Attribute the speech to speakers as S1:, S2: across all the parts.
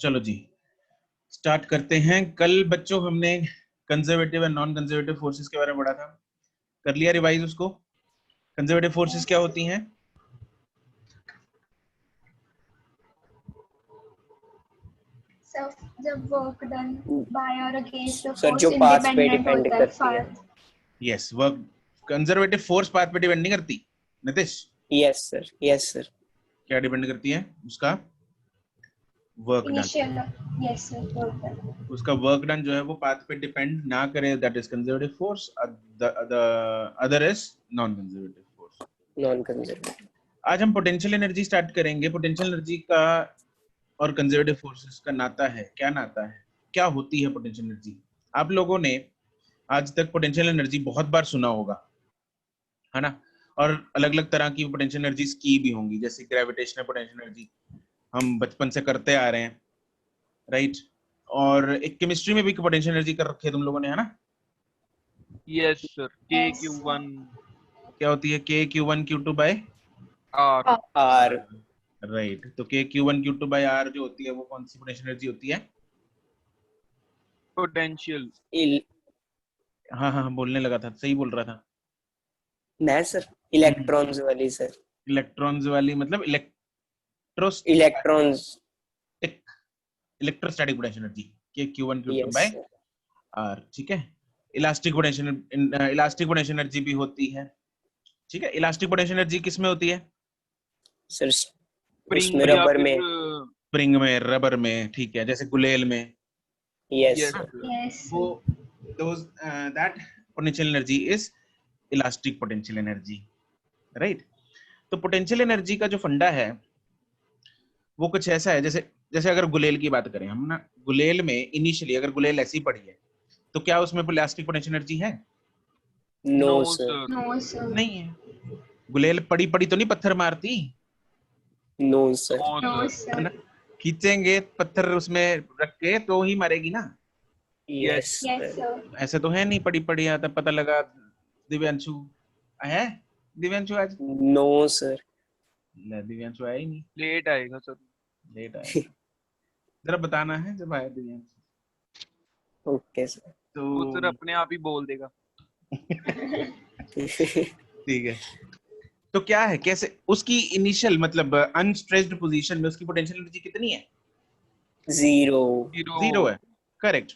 S1: चलो जी स्टार्ट करते हैं। कल बच्चों हमने conservative and non conservative forces के बारे में पढ़ा था, कर लिया रिवाइज उसको? कंजर्वेटिव फोर्सेस क्या होती हैं?
S2: जब वर्क डन बाय और अगेंस्ट द
S3: सर
S2: फोर्स
S3: जो पाथ पे
S2: इंडिपेंडेंट
S3: डिपेंड
S2: होता
S3: करती है।
S2: है।
S1: Yes, work conservative force path पे डिपेंड नहीं करती। नितिश,
S3: यस सर
S1: क्या डिपेंड करती है? उसका work done.
S2: Initial yes sir work done.
S1: उसका वर्क डन जो है वो पाथ पे डिपेंड ना करे, that is conservative force. The other is non conservative force.
S3: Non conservative.
S1: आज हम पोटेंशियल एनर्जी स्टार्ट करेंगे। पोटेंशियल एनर्जी का और कंजर्वेटिव फोर्सेस का नाता है, क्या नाता है, क्या होती है पोटेंशियल एनर्जी? आप लोगों ने आज तक पोटेंशियल एनर्जी बहुत बार सुना होगा, है ना? और अलग अलग तरह की पोटेंशियल एनर्जीज की भी होंगी, जैसे ग्रेविटेशनल पोटेंशियल एनर्जी हम बचपन से करते आ रहे हैं, राइट? और एक केमिस्ट्री में भी पोटेंशियल एनर्जी कर रखी है तुम लोगों ने, है ना?
S4: यस सर, KQ1
S1: क्या होती है? KQ1 Q2 bye
S4: R
S3: are.
S1: Right. तो KQ1 Q2 बाय R जो होती है वो कौन सी पोटेंशियल एनर्जी होती है?
S4: पोटेंशियल।
S1: हाँ हाँ, बोलने लगा था, सही बोल रहा था।
S3: नहीं सर, इलेक्ट्रॉन्स वाली सर।
S1: इलेक्ट्रॉन्स वाली मतलब
S3: electrons.
S1: Electrostatic potential energy KQ1 Q2
S3: yes
S1: by
S3: sir.
S1: R, ठीक है। इलास्टिक पोटेंशियल एनर्जी भी होती है, ठीक है। इलास्टिक पोटेंशियल एनर्जी किस में होती है?
S3: सर
S4: स्प्रिंग
S3: उसमें
S4: या
S3: रबर
S4: फिर
S3: में।
S1: स्प्रिंग में, रबर में, ठीक है, जैसे गुलेल में।
S3: Yes
S4: yes
S3: sir.
S4: Sir.
S2: Yes
S1: वो that potential energy is elastic potential energy, right? तो पोटेंशियल एनर्जी का जो फंडा है वो कुछ ऐसा है, जैसे जैसे अगर गुलेल की बात करें हम ना, गुलेल में इनिशियली अगर गुलेल ऐसी पड़ी है तो क्या उसमें इलास्टिक पोटेंशियल एनर्जी है?
S3: No
S4: no
S3: sir.
S4: Sir.
S2: No sir
S1: नहीं है। गुलेल पड़ी पड़ी तो नहीं पत्थर मारती,
S3: नो सर।
S2: नो
S4: नो
S1: है
S2: सर
S1: ना? खींचेंगे पत्थर उसमें रख के तो ही मारेगी ना।
S3: Yes
S2: yes
S3: sir.
S2: सर
S1: ऐसे तो है नहीं पड़ी पड़ी आता पता लगा दिव्यांशु है। दिव्यांशु आज
S3: नो सर।
S1: दिव्यांशु आया ही नहीं,
S4: लेट आएगा सर।
S1: लेट आएगा। जरा बताना है जब आया दिव्यांशु।
S3: Okay sir.
S4: वो सर
S1: तो
S4: अपने आप ही बोल देगा।
S1: ठीक है। तो क्या है, कैसे उसकी इनिशियल मतलब अनस्ट्रेस्ड पोजीशन में उसकी पोटेंशियल एनर्जी कितनी है?
S3: जीरो।
S1: जीरो है, करेक्ट।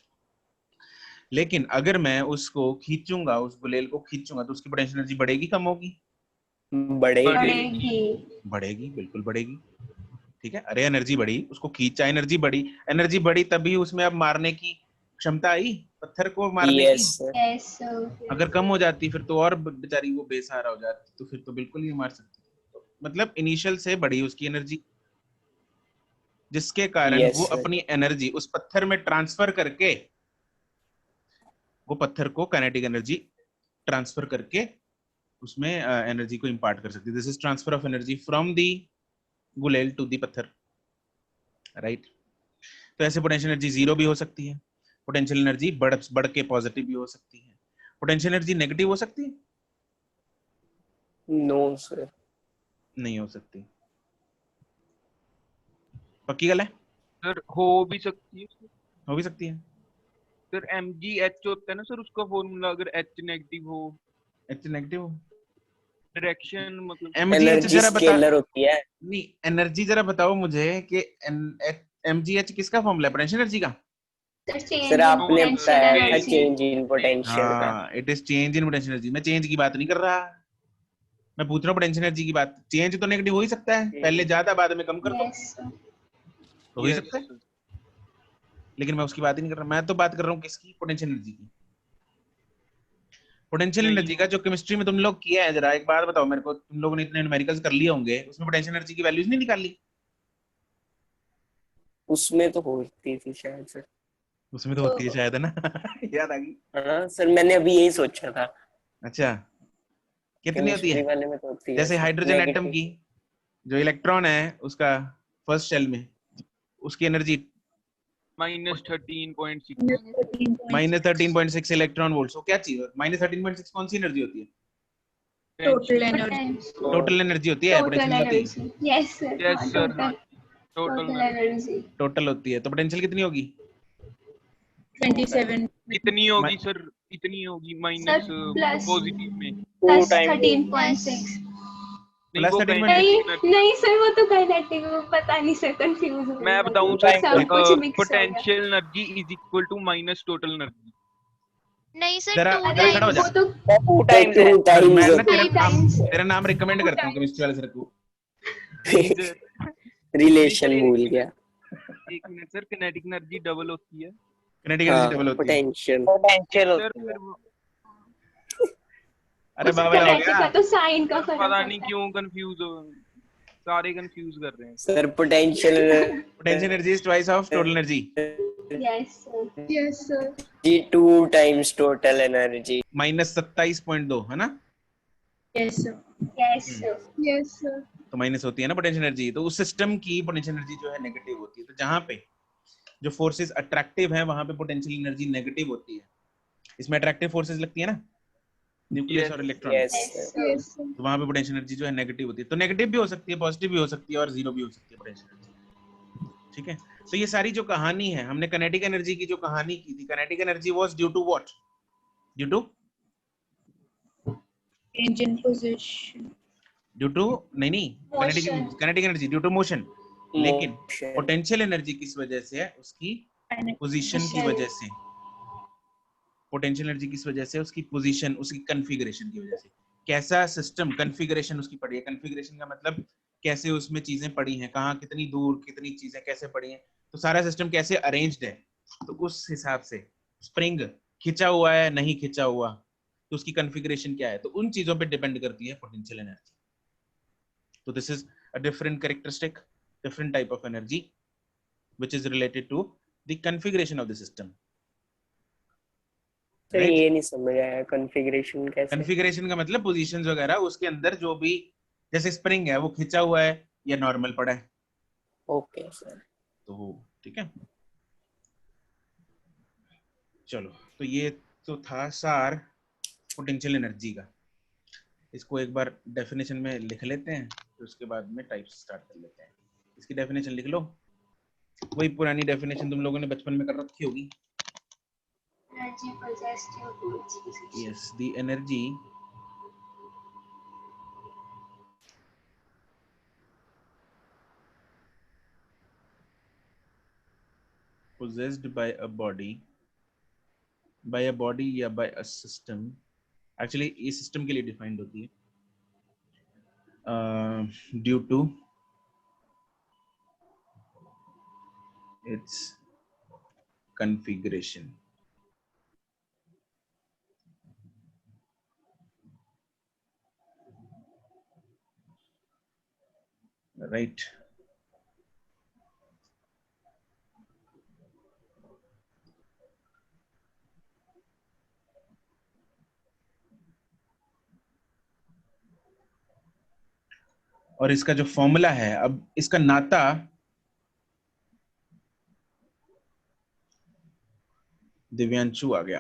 S1: लेकिन अगर मैं उसको खींचूंगा, उस गुलेल को खींचूंगा तो उसकी पोटेंशियल एनर्जी बढ़ेगी कम होगी?
S3: बढ़ेगी।
S2: बढ़ेगी
S1: बढ़ेगी, बिल्कुल बढ़ेगी, ठीक है। अरे एनर्जी बढ़ी, उसको खींचा, एनर्जी बढ़ी, एनर्जी बढ़ी तभी उसमें अब मारने की क्षमता आई, पत्थर को मारने की।
S3: Yes sir.
S2: यस सर
S1: अगर कम हो जाती फिर तो और बेचारी वो बेसहारा हो जाती, तो फिर तो बिल्कुल नहीं मार सकती। मतलब इनिशियल से बढ़ी उसकी एनर्जी, जिसके कारण
S3: यस
S1: वो
S3: सर।
S1: अपनी एनर्जी उस पत्थर में ट्रांसफर करके, वो पत्थर को काइनेटिक एनर्जी ट्रांसफर करके उसमें एनर्जी को इंपार्ट कर सकती है। This is transfer of energy from the गुलेल टू दी पत्थर, राइट? तो ऐसे पोटेंशियल एनर्जी जीरो भी हो सकती है, पोटेंशियल एनर्जी बढ़ के पॉजिटिव भी हो सकती है, पोटेंशियल एनर्जी नेगेटिव हो सकती है?
S3: No sir.
S1: नहीं हो सकती। पक्की गल है?
S4: सर हो भी सकती है सर।
S1: हो भी सकती है।
S4: सर MgH होता है ना सर, उसका फॉर्मूला अगर H नेगेटिव हो,
S1: एच नेगेटिव,
S4: डायरेक्शन मतलब
S1: एमजीएच
S3: एनर्जी
S1: जरा बता।
S3: स्केलर होती है।
S1: नहीं, एनर्जी जरा बताओ मुझे कि एमजीएच किसका फॉर्मूला है? पोटेंशियल एनर्जी का?
S3: सर
S2: चेंज इन
S3: आपने
S2: पोटेंशियल
S3: बताया था
S2: एनर्जी
S3: चेंज इन पोटेंशियल का।
S1: हाँ, it is change in potential energy. मैं चेंज की बात नहीं कर रहा, मैं पूछ रहा हूँ पोटेंशियल एनर्जी की बात। चेंज तो नेगेटिव हो ही सकता है, पहले ज्यादा बाद में कम कर दो,
S2: यस
S1: तो हो ही
S4: यस
S1: सकता है।
S4: सर।
S1: लेकिन मैं उसकी बात ही नहीं कर रहा, मैं तो बात कर रहा हूँ किसकी? पोटेंशियल एनर्जी की। पोटेंशियल
S4: नहीं
S1: एनर्जी का जो केमिस्ट्री में तुम लोग किया है, जरा एक बात बताओ मेरे को, तुम लोगों ने इतने न्यूमेरिकल्स कर लिए होंगे, उसमें पोटेंशियल एनर्जी की वैल्यूज नहीं निकाली?
S3: उसमें तो होती थी शायद सर।
S1: उसमें तो होती है शायद, है ना? याद आ गई।
S3: हाँ सर, मैंने अभी यही सोचा था।
S1: अच्छा, कितनी होती
S3: केमिस्ट्री
S1: है?
S3: वाले में तो होती है
S1: जैसे
S3: सर
S1: हाइड्रोजन एटम
S3: नेगेटिव।
S1: की जो इलेक्ट्रॉन है उसका फर्स्ट शेल में, उसकी एनर्जी
S4: -13.6
S1: -13.6 इलेक्ट्रॉन वोल्ट। क्या चीज है -13.6? कौन सी एनर्जी होती है?
S2: टोटल एनर्जी
S1: टोटल एनर्जी होती है,
S2: टोटल
S1: पोटेंशियल नहीं होती।
S2: Energy yes sir
S4: yes sir.
S2: Total
S4: total
S2: total energy
S1: total होती है, तो पोटेंशियल कितनी होगी?
S5: 27
S4: कितनी होगी सर? कितनी होगी माइनस
S2: plus
S4: पॉजिटिव में?
S2: plus
S3: times
S2: 13.6
S4: नहीं
S1: Plus
S4: वो
S1: 13
S2: नहीं
S4: काइनेटिक एनर्जी।
S2: नहीं सर वो तो काइनेटिक वो पता नहीं सर कंफ्यूज हो
S4: मैं
S2: गई
S4: बताऊं
S3: Two
S4: सर,
S3: times
S2: सब कुछ मिक्स हो गया
S4: potential energy is equal to minus total energy.
S5: नहीं सर
S1: जरा
S5: 2
S1: जरा खड़ा हो
S2: अरे
S1: जा।
S2: वो तो
S3: 2
S1: मैं
S3: times
S1: ना
S2: Three times.
S1: तेरा नाम रिकमेंड
S2: Two
S1: करता हूँ
S2: times.
S1: केमिस्ट्री वाले सर को।
S4: नहीं सर,
S3: रिलेशन भूल गया।
S4: एक minute sir, kinetic energy double होती है
S1: किनेटिक एनर्जी डबल होती है।
S3: Potential
S4: sir. फिर
S1: अरे
S2: उस
S1: बाबा हो
S2: kinetic
S1: गया।
S2: का तो साइन का फर्क
S4: पता नहीं
S2: पड़ता है
S4: क्यों कंफ्यूज हो, सारे कंफ्यूज कर रहे हैं।
S3: Sir potential
S1: potential energy is twice of total energy.
S2: yes sir
S3: जी 2 times टोटल एनर्जी।
S1: माइनस 27.2 है ना?
S5: yes sir
S2: yes sir
S1: तो माइनस होती है ना पोटेंशियल एनर्जी। तो उस सिस्टम की पोटेंशियल एनर्जी जो है नेगेटिव होती है। तो जहां पे जो फोर्सेस अट्रैक्टिव है वहां पे पोटेंशियल एनर्जी नेगेटिव होती है। इसमें अट्रैक्टिव फोर्सेस लगती है ना, न्यूक्लियस और इलेक्ट्रॉन।
S3: यस
S1: तो वहां पे पोटेंशियल एनर्जी जो है नेगेटिव होती है। तो नेगेटिव भी हो सकती है, पॉजिटिव भी हो सकती है और जीरो भी हो सकती है पोटेंशियल एनर्जी। ठीक है, तो ये सारी जो कहानी है, हमने काइनेटिक एनर्जी की जो कहानी की थी, kinetic energy was due to what? Due to
S5: change in position
S1: नहीं kinetic energy due to motion. लेकिन पोटेंशियल एनर्जी किस वजह से है? उसकी पोजीशन की वजह से। पोटेंशियल एनर्जी किस वजह से? उसकी पोजीशन, उसकी कॉन्फ़िगरेशन की वजह से। कैसा सिस्टम, कॉन्फ़िगरेशन उसकी पड़ी है। कॉन्फ़िगरेशन का मतलब कैसे उसमें चीजें पड़ी हैं, कहाँ कितनी दूर कितनी चीजें कैसे पड़ी हैं, तो सारा सिस्टम कैसे अरेंज्ड है। तो उस हिसाब से स्प्रिंग खिंचा हुआ है नहीं खिंचा हुआ, तो उसकी कॉन्फ़िगरेशन क्या है, तो उन चीजों पे डिपेंड करती है पोटेंशियल एनर्जी। तो this is a different characteristic, different type of energy which is related to the configuration of the system.
S3: तो
S1: Right?
S3: ये नहीं समझ आया कॉन्फ़िगरेशन कैसे?
S1: कॉन्फ़िगरेशन का मतलब पोजीशंस वगैरह, उसके अंदर जो भी, जैसे स्प्रिंग है वो खिंचा हुआ है या नॉर्मल पड़ा है।
S3: Okay sir.
S1: तो ठीक है, चलो, तो ये तो था सार पोटेंशियल एनर्जी का। इसको एक बार डेफिनेशन में लिख लेते हैं, फिर उसके बाद में टाइप्स स्टार्ट कर लेते हैं। इसकी डेफिनेशन लिख लो, वही पुरानी डेफिनेशन तुम लोगों ने बचपन में कर रखी होगी।
S2: energy possessed due to its position
S1: Yes, the energy possessed by a body या by a system, actually ये system के लिए defined होती है, due to its configuration. Right. और इसका जो फॉर्मूला है, अब इसका नाता दिव्यांशु आ गया।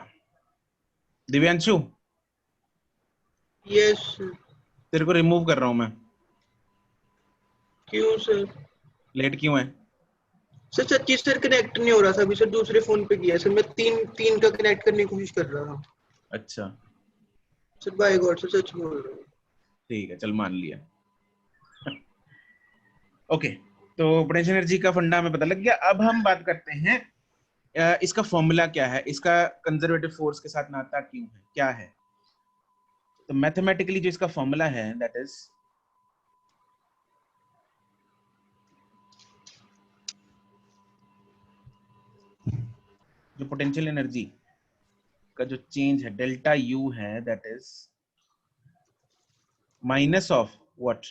S1: दिव्यांशु,
S6: यस
S1: तेरे को रिमूव कर रहा हूं मैं।
S6: क्यों सर?
S1: लेट क्यों है?
S6: सर सच्ची सर कनेक्ट नहीं हो रहा था अभी सर, दूसरे फोन पे किया सर, मैं तीन का कनेक्ट करने की कोशिश कर रहा था
S1: अच्छा
S6: सर। बाय गॉड सर सच बोल रहा हूँ।
S1: ठीक है, चल मान लिया। ओके, तो पोटेंशियल एनर्जी का फंडा हमें पता लग गया। अब हम बात करते हैं इसका फॉर्मूला क्या है, इसका कंजर्वेटिव फोर्स के साथ नाता क्यों है, क्या है। तो मैथमेटिकली जो इसका फॉर्मूला है, दैट इज जो पोटेंशियल एनर्जी का जो चेंज है, डेल्टा यू है, that is minus of what,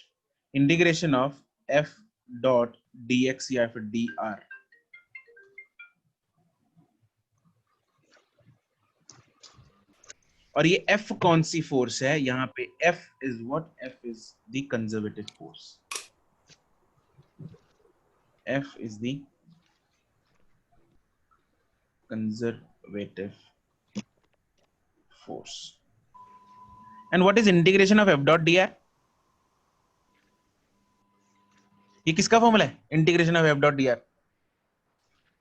S1: integration of F dot dx या फिर dr। और ये F कौन सी फोर्स है यहाँ पे? F is what? F is the conservative force. F is the conservative force. And what is integration of F dot dr? ये किसका फॉर्मूला है? Integration of F dot D R.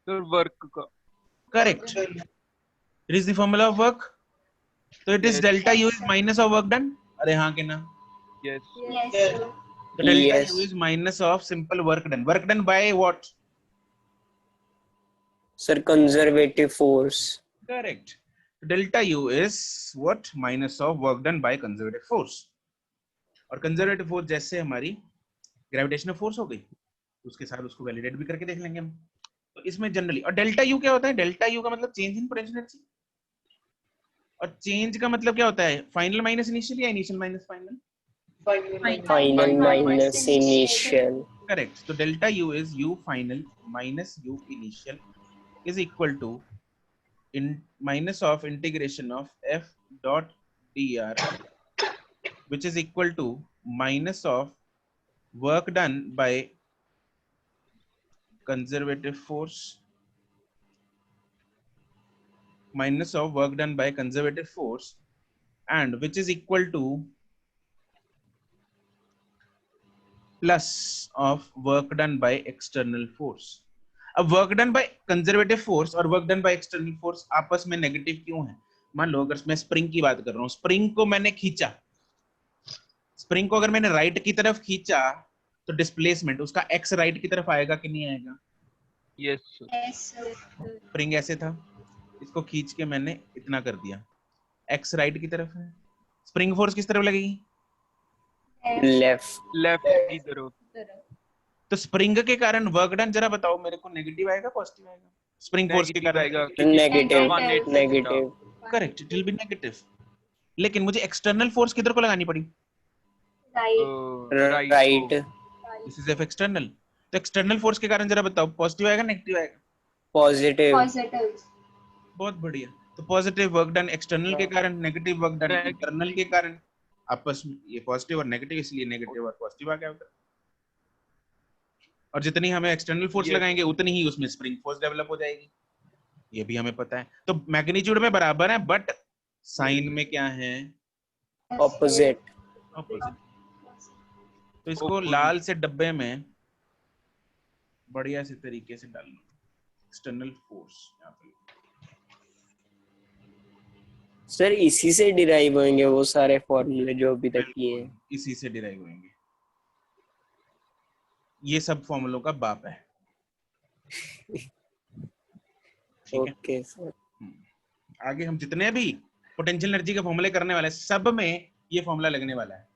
S4: Sir work का।
S1: Correct, it is the formula of work. तो it is
S4: Yes.
S1: Delta U
S2: Yes,
S1: is
S2: sir.
S1: Minus of work done. अरे हाँ के ना,
S4: Yes.
S2: Yes, sir.
S1: तो delta
S3: Yes.
S1: U is minus of simple work done. Work done by what?
S3: Sir, conservative force.
S1: Correct. Delta U is what? Minus of work done by conservative force. और conservative force जैसे हमारी gravitational force हो गई, उसके साथ उसको validate भी करके देख लेंगे हम। तो इसमें जनरली, और डेल्टा यू क्या होता है? डेल्टा यू का मतलब चेंज इन पोटेंशियल एनर्जी, और चेंज का मतलब क्या होता है? फाइनल माइनस इनिशियल या initial minus final?
S3: Final minus initial.
S1: Correct. तो delta U is U final minus U initial is equal to in minus of integration of f dot dr, which is equal to minus of work done by conservative force minus of work done by conservative force, and which is equal to plus of work done by external force. अब work done by conservative force और work done by external force आपस में negative क्यों है? मान लो अगर मैं spring की बात कर रहा हूँ, स्प्रिंग को मैंने खींचा, स्प्रिंग को अगर मैंने राइट की तरफ खींचा तो डिस्प्लेसमेंट उसका एक्स राइट की तरफ आएगा कि नहीं आएगा?
S4: Yes, sir.
S2: Yes, sir.
S1: Spring ऐसे था, इसको खींच के मैंने इतना कर दिया, एक्स राइट की तरफ है, स्प्रिंग फोर्स किस तरफ लगेगी?
S3: Left.
S4: Left की तरफ।
S1: तो स्प्रिंग के कारण वर्क डन जरा बताओ मेरे को, नेगेटिव आएगा पॉजिटिव आएगा? स्प्रिंग फोर्स के
S4: Negative
S1: कारण
S4: आएगा क्योंकि
S3: Negative.
S4: 180 था।
S3: Negative.
S1: Correct, it will be negative. लेकिन मुझे एक्सटर्नल फोर्स किधर को लगानी पड़ी?
S2: Right.
S3: Right.
S1: This is F external. तो एक्सटर्नल फोर्स के कारण जरा बताओ पॉजिटिव आएगा नेगेटिव आएगा?
S3: Positive.
S2: Positive.
S1: बहुत बढ़िया। तो पॉजिटिव वर्क डन एक्सटर्नल के कारण, negative work done
S4: Negative.
S1: Internal के कारण, आपस में ये पॉजिटिव और नेगेटिव, इसलिए नेगेटिव और पॉजिटिव आ गया उधर। और जितनी हमें एक्सटर्नल फोर्स
S4: Yes.
S1: लगाएंगे उतनी ही उसमें स्प्रिंग फोर्स डेवलप हो जाएगी, ये भी हमें पता है। तो मैग्नीट्यूड में बराबर है बट साइन में क्या है?
S3: Opposite.
S1: ऑपोजिट। तो इसको
S4: Opposite.
S1: लाल से डब्बे में बढ़िया से तरीके से डाल लो, एक्सटर्नल फोर्स यहाँ पे।
S3: सर इसी से डिराइव होंगे वो सारे फॉर्मूले जो अभी तक किए हैं।
S1: इसी से डिराइव होंगे, ये सब फॉर्मूलों का बाप है। ठीक है,
S3: ओके सर।
S1: आगे हम जितने भी पोटेंशियल एनर्जी के फॉर्मूले करने वाले हैं सब में ये फॉर्मूला लगने वाला है,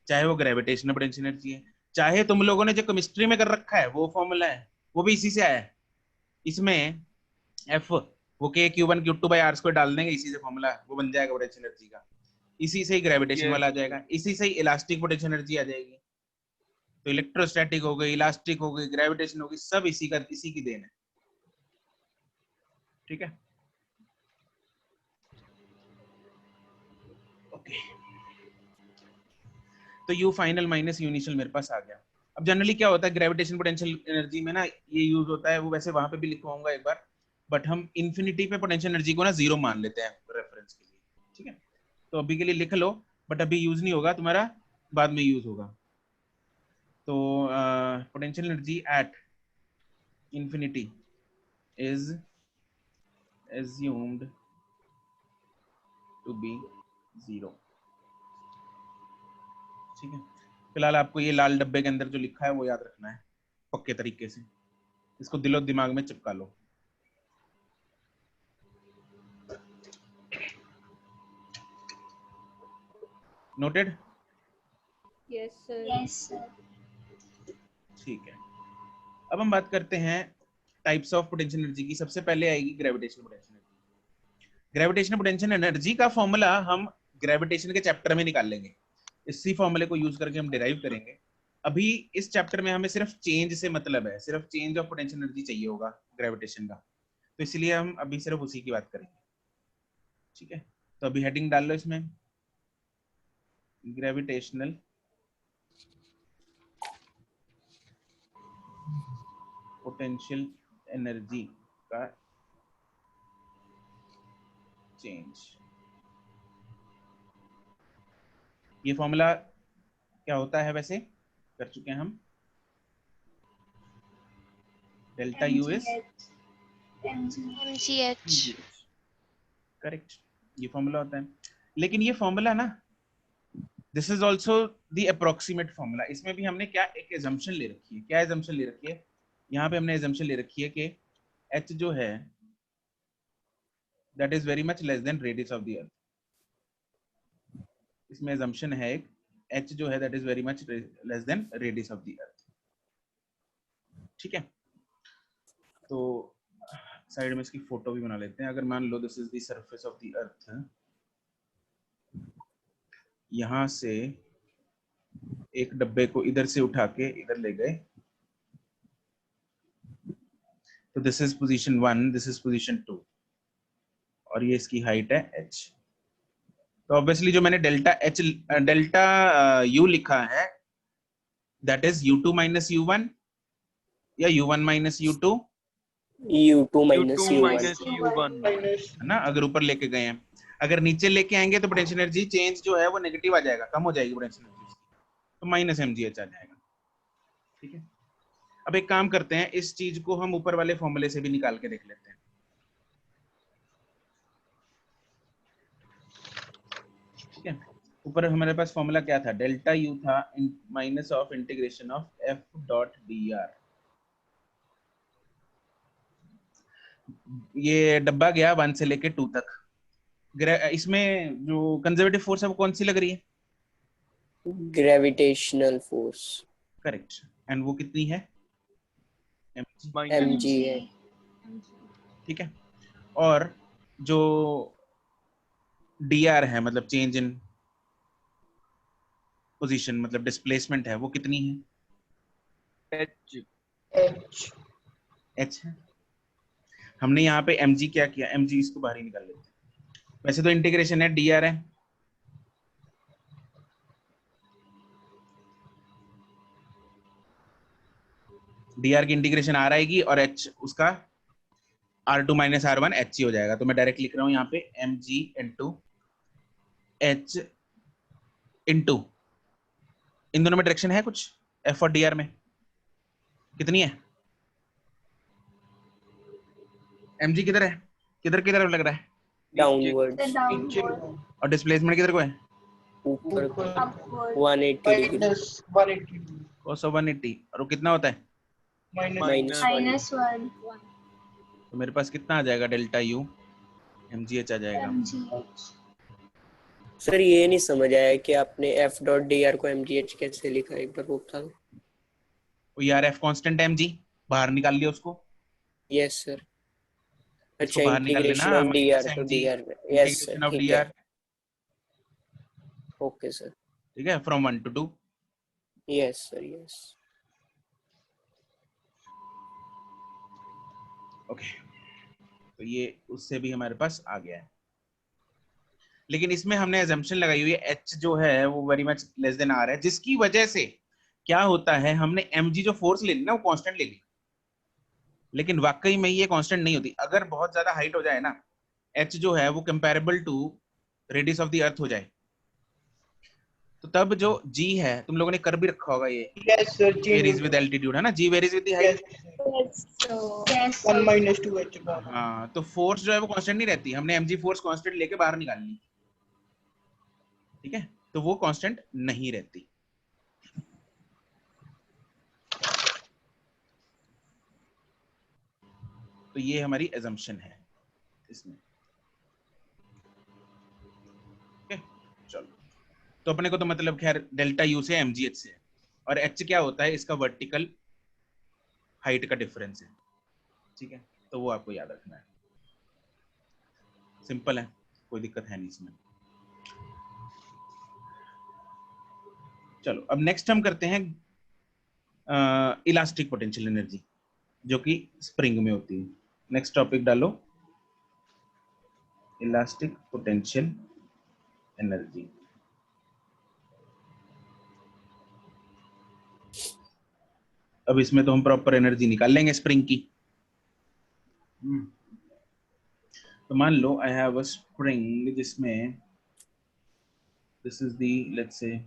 S1: चाहे वो ग्रेविटेशनल पोटेंशियल एनर्जी है, चाहे तुम लोगों ने जो केमिस्ट्री में कर रखा है वो फॉर्मूला है, वो भी इसी से आया है। इसमें एफ वो के Q1 Q2 bye are square डाल देंगे, इसी से फॉर्मूला वो बन जाएगा पोटेंशियल एनर्जी का, इसी से ही ग्रेविटेशन
S4: Yes.
S1: वाला आ जाएगा, इसी से ही इलास्टिक पोटेंशियल एनर्जी आ जाएगी। तो इलेक्ट्रोस्टैटिक हो गई, इलास्टिक हो गई, ग्रेविटेशन हो गई, सब इसी की देन है। ठीक है, ओके। तो you final minus U initial मेरे पास आ गया। अब जनरली क्या होता है ग्रेविटेशन पोटेंशियल एनर्जी में ना, ये यूज होता है, वो वैसे वहां पे भी लिखवाऊंगा एक बार, बट हम इन्फिनिटी पे पोटेंशियल एनर्जी को ना जीरो मान लेते हैं रेफरेंस के लिए। ठीक है, तो अभी के लिए लिख लो, बट अभी यूज नहीं होगा तुम्हारा, बाद में यूज होगा। तो potential energy at infinity is assumed to be zero। ठीक है, फिलहाल आपको ये लाल डब्बे के अंदर जो लिखा है वो याद रखना है पक्के तरीके से, इसको दिलो दिमाग में चिपका लो। Noted?
S5: Yes, sir.
S2: Yes, sir.
S1: ठीक है, अब हम बात करते हैं टाइप्स ऑफ पोटेंशियल एनर्जी की। सबसे पहले आएगी gravitational potential energy. Gravitational potential energy का फॉर्मूला हम ग्रेविटेशन के चैप्टर में निकाल लेंगे, इसी फॉर्मूले को यूज करके हम डिराइव करेंगे। अभी इस चैप्टर में हमें सिर्फ चेंज से मतलब है, सिर्फ चेंज ऑफ पोटेंशियल एनर्जी चाहिए होगा ग्रेविटेशन का, तो इसलिए हम अभी सिर्फ उसी की बात करेंगे। ठीक है, तो अभी हेडिंग डाल लो इसमें, ग्रेविटेशनल पोटेंशियल एनर्जी का चेंज। ये फॉर्मूला क्या होता है वैसे कर चुके हैं हम, delta U is
S2: mgh
S1: correct, ये फॉर्मूला होता है। लेकिन ये फॉर्मूला ना, this is also the approximate formula. इसमें भी हमने क्या एक एजम्पशन ले रखी है, क्या एजम्पशन ले रखी है, यहाँ पे हमने एजम्पशन ले रखी है कि h जो है that is very much less than radius of the अर्थ। इसमें एजम्पशन है एक h जो है that is very much less than radius of the अर्थ। ठीक है, तो साइड में इसकी फोटो भी बना लेते हैं। अगर मान लो this is the surface of the earth, यहां से एक डब्बे को इधर से उठा के इधर ले गए, तो this is position 1, this is position 2, और ये इसकी हाइट है h। तो ऑब्वियसली जो मैंने डेल्टा u लिखा है that is u2 minus u1 या u1 minus u2,
S3: U2 minus
S4: U2
S3: U1.
S4: minus U1
S6: minus
S1: है ना। अगर ऊपर लेके गए हैं, अगर नीचे लेके आएंगे तो पोटेंशियल एनर्जी चेंज जो है वो नेगेटिव आ जाएगा, कम हो जाएगी पोटेंशियल एनर्जी, तो माइनस mgh आ जाएगा। ठीक है, अब एक काम करते हैं, इस चीज को हम ऊपर वाले फॉर्मूले से भी निकाल के देख लेते हैं। ठीक है, ऊपर हमारे पास फॉर्मूला क्या था, डेल्टा यू था minus of integration of F dot D are. ये डब्बा गया 1 से लेके 2 तक। इसमें जो कंजर्वेटिव फोर्स है वो कौन सी लग रही है?
S3: Gravitational force.
S1: करेक्ट, एंड वो कितनी है? mg।
S3: mg है।
S1: ठीक है, और जो dr है मतलब चेंज इन पोजीशन मतलब डिस्प्लेसमेंट है, वो कितनी है?
S4: H
S1: h है। हमने यहाँ पे mg क्या किया, mg इसको बाहर ही निकाल लेते हैं। वैसे तो इंटीग्रेशन है dr है, dr की इंटीग्रेशन r आएगी और h उसका r2 माइनस r1 h हो जाएगा। तो मैं डायरेक्ट लिख रहा हूँ यहाँ पे mg इंटू h इंटू, इन दोनों में डायरेक्शन है कुछ, f और dr में कितनी है? mg किधर है, किधर किधर लग रहा है,
S3: Downwards.
S6: नीचे
S1: और डिस्प्लेसमेंट किधर को है?
S3: ऊपर को
S2: upward
S3: 180 degree.
S6: Minus 180
S1: cos of 180, और वो कितना होता है?
S6: Minus
S3: Minus 1.
S2: -1
S1: तो मेरे पास कितना आ जाएगा, डेल्टा यू mgh आ जाएगा।
S2: mgh
S3: सर ये नहीं समझ आया कि आपने f डॉट डी आर को mgh कैसे लिखा, एक बार वो बता दो।
S1: वो यार f कांस्टेंट है, mg बाहर निकाल लिया उसको,
S3: यस सर।
S1: इसको
S3: अच्छा,
S1: बाहर निकाल
S3: इंटीग्रेशन
S1: लेना,
S3: ऑफ डी आर
S1: माइनस
S3: तो
S1: mg
S3: डी आर में। यस सर,
S1: इंटीग्रेशन ऑफ
S3: ठीक है।
S1: dr।
S3: Okay sir.
S1: ठीक है, from 1 to 2।
S3: Yes sir, yes.
S1: Okay, तो ये उससे भी हमारे पास आ गया है। लेकिन इसमें हमने एजम्पशन लगाई हुई है h जो है वो very much less than r है, जिसकी वजह से क्या होता है, हमने mg जो फोर्स ले ली ना वो कांस्टेंट ले ली, लेकिन वाकई में ये कांस्टेंट नहीं होती। अगर बहुत ज्यादा हाइट हो जाए ना, h जो है वो comparable to radius of the earth हो जाए, तो तब जो g है, तुम लोगों ने कर भी रखा होगा, ये
S6: यस सर जी
S1: वेरीज विद एल्टीट्यूड है ना, g varies with the height.
S2: yes
S6: 1 माइनस 2h
S1: हाँ, तो फोर्स जो है वो कांस्टेंट नहीं रहती, हमने mg फोर्स कांस्टेंट लेके बाहर निकाल ली। ठीक है, तो वो कांस्टेंट नहीं रहती। तो ये हमारी एजम्पशन है इसमें। okay? चलो, तो अपने को तो मतलब खैर डेल्टा यू से mgh से, और h क्या होता है, इसका वर्टिकल हाइट का डिफरेंस है। ठीक है, तो वो आपको याद रखना है, सिंपल है, कोई दिक्कत है नहीं इसमें। चलो, अब नेक्स्ट हम करते हैं इलास्टिक पोटेंशियल एनर्जी, जो कि स्प्रिंग में होती है। नेक्स्ट टॉपिक डालो, इलास्टिक पोटेंशियल एनर्जी। अब इसमें तो हम प्रॉपर एनर्जी निकाल लेंगे स्प्रिंग की। तो मान लो आई हैव अ स्प्रिंग जिसमें this is the, let's say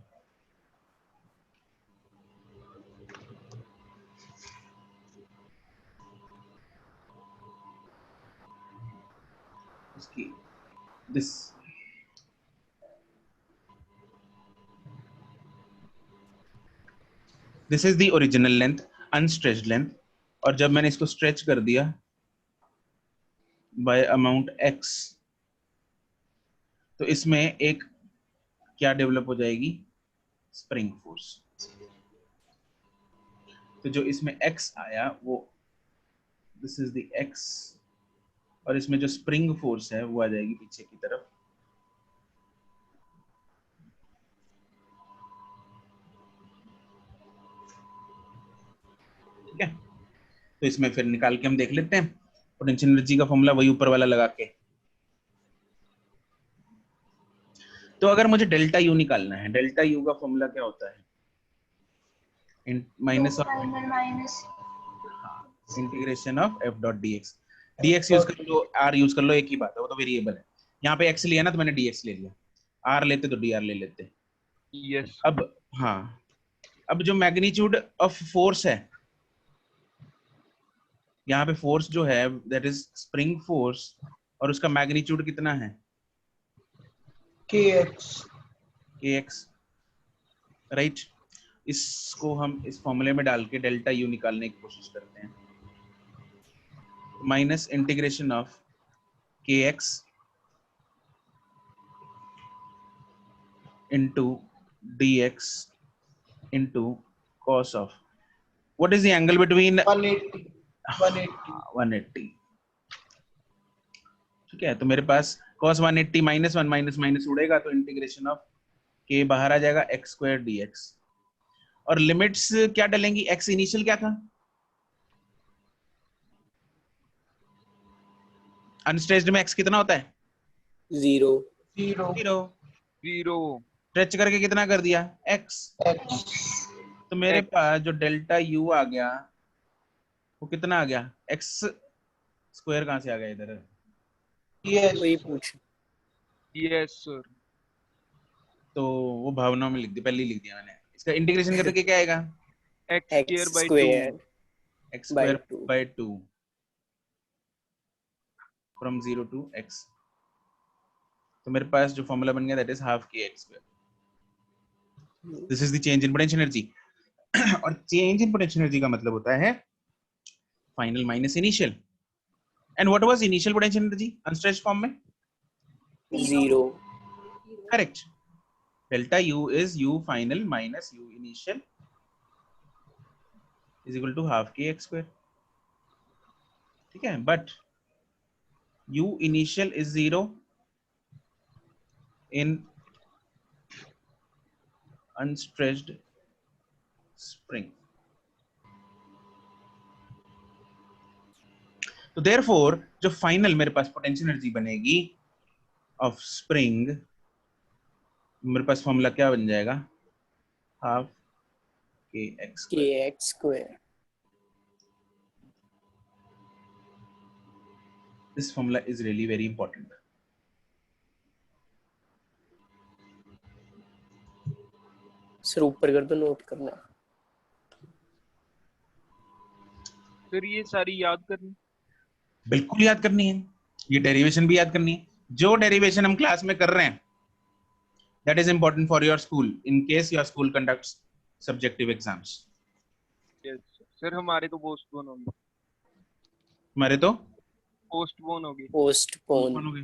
S1: इसकी this this is the original length, unstretched length, और जब मैंने इसको स्ट्रेच कर दिया बाय अमाउंट x, तो इसमें एक क्या डेवलप हो जाएगी, स्प्रिंग फोर्स। तो जो इसमें x आया वो दिस इज द x, और इसमें जो स्प्रिंग फोर्स है वो आ जाएगी पीछे की तरफ। ठीक है, तो इसमें फिर निकाल के हम देख लेते हैं पोटेंशियल एनर्जी का फॉर्मूला, वही ऊपर वाला लगा के। तो अगर मुझे डेल्टा यू निकालना है, डेल्टा यू का फॉर्मूला क्या होता है, minus of
S2: minus
S1: integration of F dot D x. D x use कर लो, आर यूज कर लो, एक ही बात है, वो तो वेरिएबल है। यहाँ पे एक्स लिया ना तो मैंने डी एक्स ले लिया, आर लेते तो डी आर ले लेते।
S4: यस
S1: अब हाँ, अब जो मैग्नीट्यूड ऑफ फोर्स है, यहाँ पे फोर्स जो है दैट इज स्प्रिंग फोर्स, और उसका मैग्नीट्यूड कितना है, kx, राइट। इसको हम इस फॉर्मूले में डाल के डेल्टा यू निकालने की कोशिश करते हैं। Minus integration of kx into dx into cos of, what is the angle between 180। ठीक है, तो मेरे पास cos 180 माइनस 1 माइनस माइनस उड़ेगा, तो इंटीग्रेशन ऑफ k बाहर आ जाएगा x स्क्वायर dx, और लिमिट्स क्या डलेंगी, x इनिशियल क्या था, अनस्ट्रेच्ड में x कितना होता है,
S3: 0
S4: जीरो
S1: स्ट्रेच करके कितना कर दिया, x। तो मेरे पास जो डेल्टा u आ गया वो कितना आ गया, x स्क्वायर कहां से आ गया इधर,
S3: वही पूछ।
S4: यस सर
S1: तो वो भावनाओं में लिख दी, पहले ही लिख दिया मैंने। इसका इंटीग्रेशन करके क्या आएगा,
S4: x
S3: x
S4: square by
S3: square
S1: x square
S3: by 2.
S1: by 2 from 0 to x। तो मेरे पास जो फॉर्मूला बन गया that is half k x square. This is the change in potential energy. और चेंज इन पोटेंशियल एनर्जी का मतलब होता है final minus initial. And what was initial potential energy unstretched form में,
S3: 0
S1: correct. Delta u is u final minus u initial is equal to half k x square। ठीक है, but u initial is 0 in unstretched spring। तो therefore जो final मेरे पास potential energy बनेगी of spring, मेरे पास formula क्या बन जाएगा, हाफ के x
S3: square.
S1: This formula is really very important.
S3: Sir ऊपर कर दो, नोट करना।
S4: फिर ये सारी याद करनी,
S1: बिल्कुल याद करनी है, ये डेरिवेशन भी याद करनी है। जो डेरिवेशन हम क्लास में कर रहे हैं that is important for your school in case your school conducts subjective exams।
S4: Yes sir हमारे तो पोस्टपोन होंगे,
S1: हमारे तो
S4: पोस्टपोन होगी,
S3: पोस्टपोन
S1: हो गए।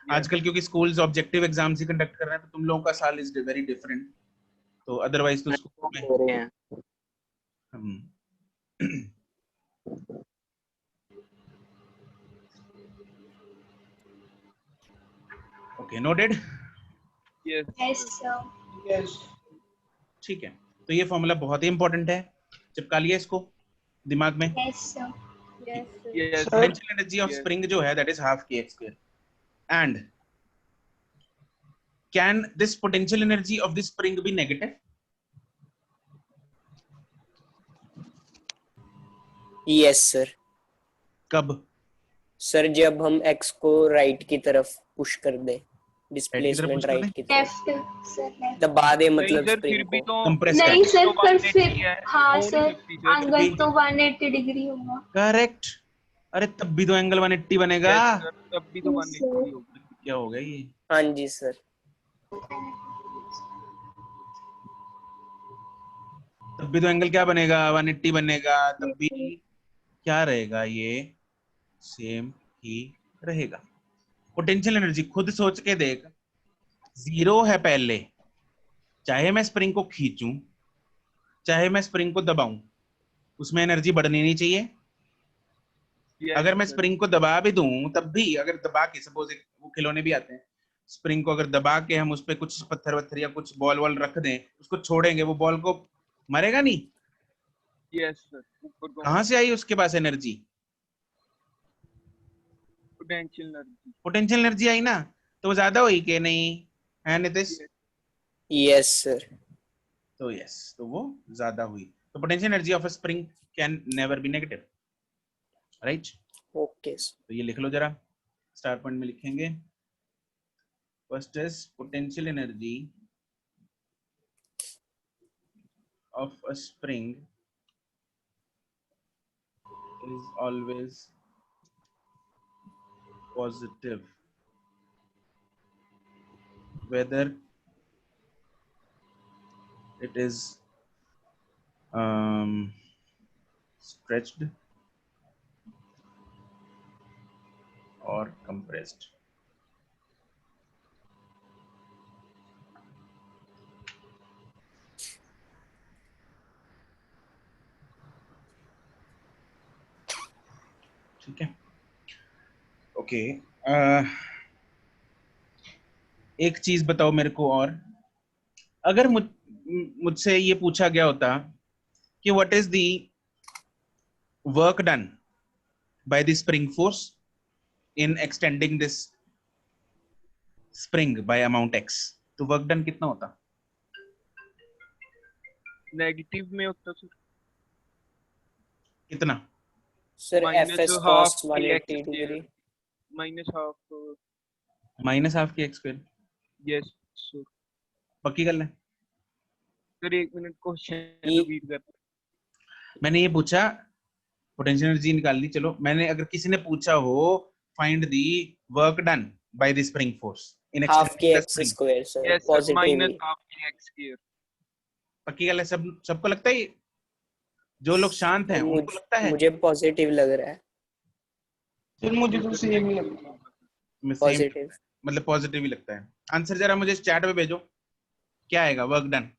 S1: आजकल क्योंकि स्कूल्स ऑब्जेक्टिव एग्जाम्स ही कंडक्ट कर रहे हैं, तो तुम लोगों का साल इज वेरी डिफरेंट। तो अदरवाइज तो स्कूल में
S3: हो रहे हैं।
S1: Okay, noted.
S4: Yes
S2: yes sir.
S1: ठीक है, तो ये फॉर्मूला बहुत ही इंपॉर्टेंट है, चिपका लिया इसको दिमाग में।
S2: Yes sir.
S5: Yes, sir.
S4: Yes
S1: potential energy of
S4: Yes.
S1: Spring जो है दैट इज हाफ के x square. And can this potential energy of this spring be negative,
S3: yes sir.
S1: कब,
S3: सर जब हम x को राइट की तरफ पुश कर दें,
S1: push
S3: डिस्प्लेसमेंट
S1: कर
S3: राइट
S1: दें?
S3: की तरफ
S2: लेफ्ट सर।
S3: दबा दे, मतलब
S4: सर फिर
S3: स्प्रिंग
S4: भी
S3: को।
S4: तो
S1: कंप्रेस
S2: नहीं
S1: कर,
S2: सर,
S4: तो
S2: पर
S4: 180
S2: फिर
S4: है,
S2: हाँ
S4: हो नहीं
S2: सर,
S4: सकती सर।
S2: एंगल तो 180 डिग्री होगा।
S1: करेक्ट। अरे तब भी तो एंगल 180 बनेगा।
S4: यस सर, तब भी तो
S2: Yes,
S4: 180 होगा।
S1: क्या हो गया ये?
S3: हाँ जी सर।
S1: तब भी तो एंगल क्या बनेगा? 180 बनेगा। तब भी
S2: yes,
S1: क्या रहेगा? ये सेम ही रहेगा। पोटेंशियल एनर्जी खुद सोच के देख, जीरो है पहले, चाहे मैं स्प्रिंग को खींचूं चाहे मैं स्प्रिंग को दबाऊं, उसमें एनर्जी बढ़नी नहीं चाहिए।
S4: यस
S1: अगर मैं
S4: सर,
S1: स्प्रिंग को दबा भी दूं तब भी, अगर दबा के सपोज वो खिलौने भी आते हैं, स्प्रिंग को अगर दबा के हम उस पर कुछ पत्थर वत्थर या कुछ बॉल वॉल रख दें, उसको छोड़ेंगे, वो बॉल को मरेगा नहीं।
S4: यस सर, ऊपर को
S1: कहां से आई उसके पास energy?
S4: Potential energy.
S1: Potential energy आई ना, तो वो ज्यादा हुई कि नहीं? है नितिश?
S3: Yes sir.
S1: तो यस, तो वो ज्यादा हुई। तो potential energy of a spring can never be negative, right?
S3: Okay sir.
S1: तो ये लिख लो जरा, स्टार पॉइंट में लिखेंगे। First is potential energy of a spring is always positive, whether it is stretched or compressed. ठीक है, ओके। एक चीज बताओ मेरे को और, अगर मुझसे ये पूछा गया होता कि what is the work done by the spring force in extending this spring by amount x, तो वर्क डन कितना होता?
S4: नेगेटिव में होता सर,
S1: कितना?
S3: Sir f
S4: minus
S3: s
S4: half
S3: cos
S4: k
S3: 180
S4: x
S3: degree.
S4: Minus half.
S1: Minus half k x square.
S4: Yes sir.
S1: पक्की गल है?
S4: Sir एक मिनट, क्वेश्चन
S3: ये
S4: रिपीट कर।
S1: मैंने ये पूछा, पोटेंशियल एनर्जी निकालनी, चलो मैंने, अगर किसी ने पूछा हो find the work done by the spring force in
S3: half K
S1: extending the
S3: X
S1: spring,
S3: square sir
S4: yes sir,
S3: positive
S4: minus
S3: ही।
S4: हाफ के एक्स स्क्वायर।
S1: पक्की गल है? सबको लगता है? जो लोग शांत हैं
S3: सर
S1: उनको लगता है?
S3: मुझे पॉजिटिव लग रहा है।
S6: फिर मुझे
S4: मुझे
S6: तो
S4: सर
S6: सेम ही
S4: नेगेटिव
S6: लगता है।
S4: होगा सर।
S1: Same,
S3: positive.
S1: मतलब पॉजिटिव ही लगता है। आंसर जरा मुझे चैट में भेजो, क्या आएगा वर्क डन?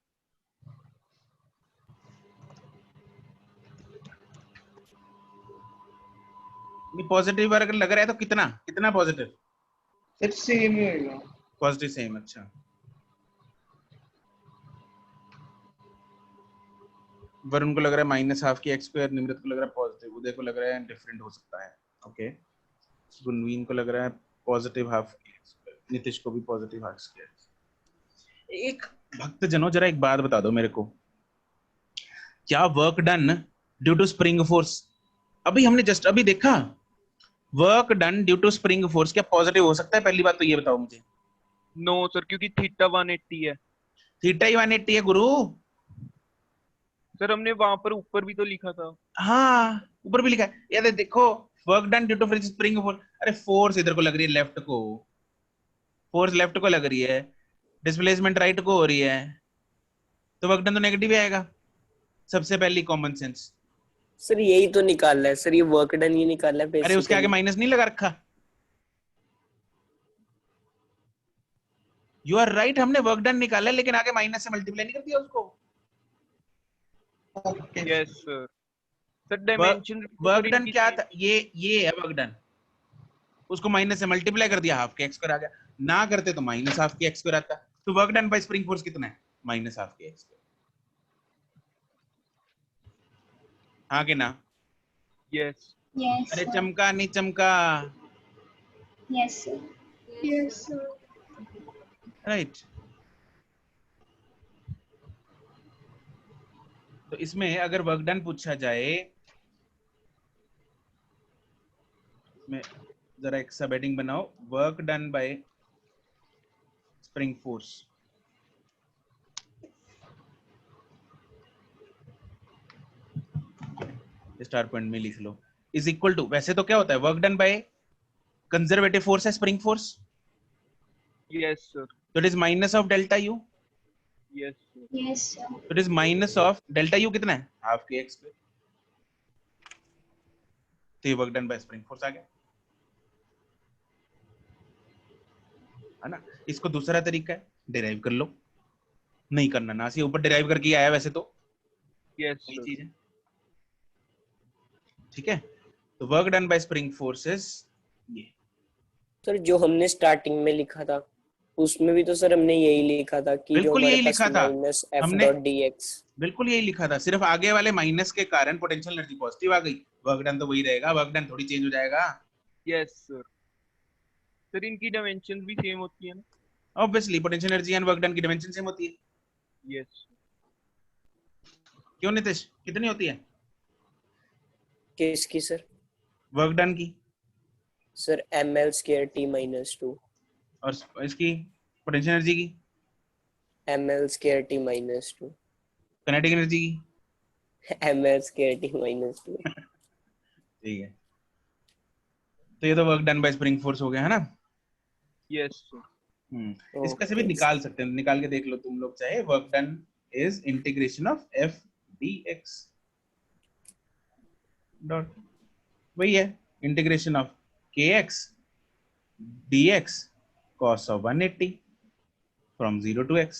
S1: नहीं, पॉजिटिव अगर लग रहा है तो कितना कितना पॉजिटिव?
S6: फिर सेम ही होगा।
S1: पॉजिटिव सेम, अच्छा। वरुण को लग रहा है minus half k x square, Nimrit को लग रहा है पॉजिटिव, उदय को लग रहा है डिफरेंट हो सकता है, ओके। गुनवीन को लग रहा है positive half k x square, Nitish को भी पॉजिटिव हाफ स्क्वायर। एक भक्त जनों, जरा एक बात बता दो मेरे को, क्या work done due to spring force, अभी हमने जस्ट अभी देखा, work done due to spring force क्या पॉजिटिव हो सकता है? पहली बात तो ये बताओ मुझे।
S4: नो सर, क्योंकि थीटा 180 है।
S1: थीटा ही 180 है गुरु।
S4: सर हमने वहां पर ऊपर भी तो लिखा था।
S1: हाँ, ऊपर भी लिखा है, याद है, देखो, work done due to spring force, अरे फोर्स इधर को लग रही है, लेफ्ट को, फोर्स लेफ्ट को लग रही है, डिस्प्लेसमेंट राइट को हो रही है, तो वर्क डन तो नेगेटिव ही आएगा। सबसे पहली कॉमन सेंस।
S3: सर यही तो निकालना है सर, ये वर्क डन ही निकालना है
S1: अरे उसके आगे
S3: बेसिकली।
S1: माइनस नहीं लगा रखा? यू आर राइट, हमने वर्क डन निकाला है, लेकिन आगे माइनस से मल्टीप्लाई नहीं कर दिया उसको।
S6: Okay.
S4: Yes sir. Sir dimension
S1: work done क्या था? ये है वर्क डन, उसको माइनस से मल्टीप्लाई कर दिया, हाफ के एक्स स्क्वायर आ गया, ना करते तो माइनस हाफ के एक्स स्क्वायर आता। तो work done by spring force कितना है? माइनस हाफ के एक्स स्क्वायर। हाँ कि ना?
S4: यस।
S2: yes,
S1: अरे
S2: sir.
S1: चमका नहीं चमका?
S2: Yes, sir. Yes, sir.
S1: Right. तो इसमें अगर वर्क डन पूछा जाए, इसमें जरा एक सब हेडिंग बनाओ, work done by spring force. Star point में लिख लो, इज इक्वल टू, वैसे तो क्या होता है, work done by conservative force है स्प्रिंग फोर्स,
S4: Yes, sir.
S1: तो it is minus of delta U,
S4: Yes, sir.
S2: Yes, sir.
S1: तो it is minus of delta U कितना है, हाफ के एक्स स्क्वायर, तो ये work done by spring force आ गया, है ना। इसको दूसरा तरीका है, डिराइव कर लो, नहीं करना ना, सी ऊपर डिराइव करके ही आया वैसे तो
S4: Yes,
S1: वही
S4: sir.
S1: चीज है, ठीक है। तो work done by spring forces ये,
S3: सर जो हमने स्टार्टिंग में लिखा था उसमें भी तो सर हमने यही लिखा था कि जो
S1: बिल्कुल
S3: हमारे
S1: यही
S3: पास
S1: लिखा था
S3: माइनस एफ
S1: हमने,
S3: डॉट डी एक्स,
S1: बिल्कुल यही लिखा था, सिर्फ आगे वाले माइनस के कारण पोटेंशियल एनर्जी पॉजिटिव आ गई, वर्क डन तो वही रहेगा, वर्क डन थोड़ी चेंज हो जाएगा,
S4: Yes, sir. सर इनकी डायमेंशंस भी सेम होती है ना?
S1: Obviously potential energy and work done की डायमेंशन सेम होती है,
S4: Yes.
S1: क्यों नितिश, कितनी होती है
S3: किसकी सर?
S1: वर्क डन की
S3: sir M L square T minus 2,
S1: और इसकी पोटेंशियल एनर्जी की,
S3: M L square T minus 2,
S1: kinetic energy की,
S3: M L square T minus 2।
S1: ठीक है, तो ये तो work done by spring force हो गया है ना।
S4: Yes, sir.
S1: इसका से भी निकाल सकते हैं, निकाल के देख लो तुम लोग चाहे, work done is integration of F D x dot, वही है इंटीग्रेशन ऑफ के x D x cos of 180 from 0 to x,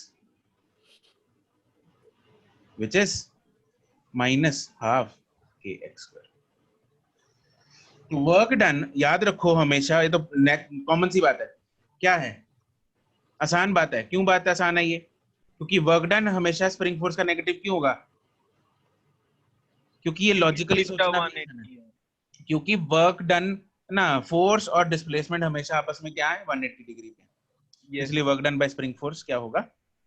S1: which is minus half k x square. तो वर्क डन याद रखो हमेशा, ये तो कॉमन सी बात है, क्या है, आसान बात है, क्यों बात आसान है ये, क्योंकि वर्क डन हमेशा स्प्रिंग फोर्स का नेगेटिव क्यों होगा, क्योंकि ये लॉजिकली
S4: Delta
S1: सोचना भी
S4: 180 है.
S1: क्योंकि वर्क डन ना, फोर्स और डिस्प्लेसमेंट हमेशा आपस में क्या है 180 डिग्री पे,
S4: Yes.
S1: इसलिए work done by spring force क्या होगा,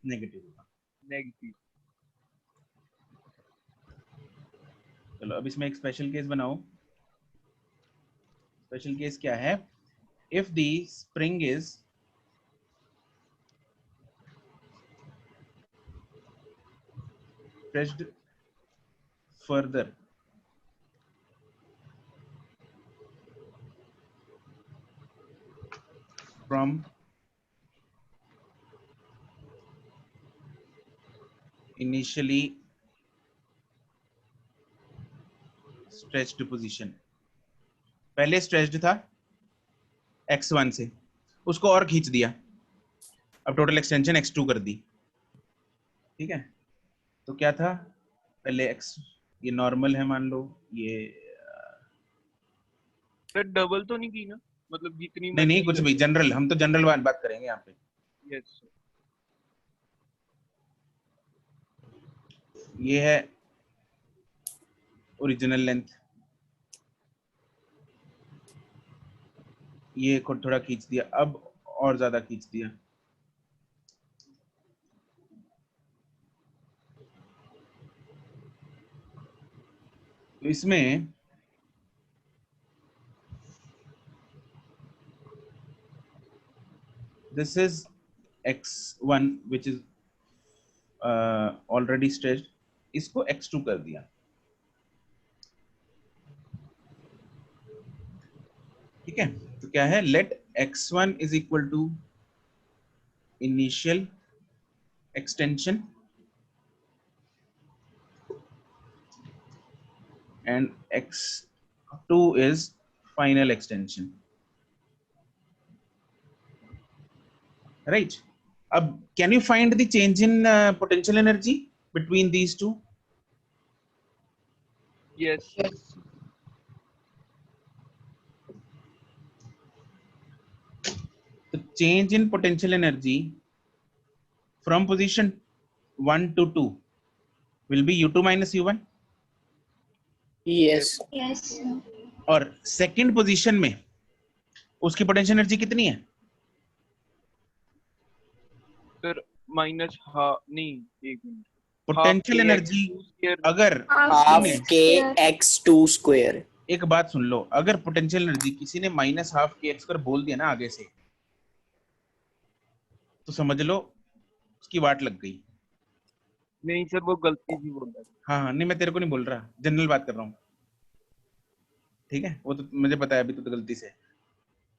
S1: नेगेटिव होगा।
S4: Negative.
S1: चलो अब इसमें एक स्पेशल केस बनाओ, स्पेशल केस क्या है, if the spring is stretched further from initially stretched position, पहले stretched था x1 से, उसको और खींच दिया, अब टोटल एक्सटेंशन x2 कर दी, ठीक है। तो क्या था, पहले x, ये नॉर्मल है मान लो, ये
S4: सर डबल तो नहीं की ना, मतलब जितनी
S1: नहीं नहीं कुछ भी, जनरल, हम तो जनरल बात करेंगे यहाँ पे,
S4: Yes, sir.
S1: ये है ओरिजिनल लेंथ, ये को थोड़ा खींच दिया, अब और ज्यादा खींच दिया, तो इसमें this is x1 which is already stretched, इसको x2 कर दिया, ठीक है। तो क्या है, let x1 is equal to initial extension and x2 is final extension, right? अब can you find the change in potential energy between these two?
S4: Yes.
S1: The change in potential energy from position 1 to 2 will be u2 minus u1,
S3: yes
S2: Yes, sir.
S1: और second position में उसकी potential energy कितनी है,
S4: sir minus नहीं, एक minute,
S1: potential energy अगर
S3: half
S1: किसी
S3: के एक्स टू स्क्वायर।
S1: ने, एक बात सुन लो, अगर पोटेंशियल एनर्जी किसी ने माइनस हाफ के एक्स स्क्वायर बोल दिया ना आगे से, तो समझ लो उसकी वाट लग गई।
S4: नहीं सर वो गलती से बोल रहा था।
S1: हाँ हाँ, नहीं मैं तेरे को नहीं बोल रहा, जनरल बात कर रहा हूँ। ठीक है, वो तो मुझे पता है, अभी तो गलती से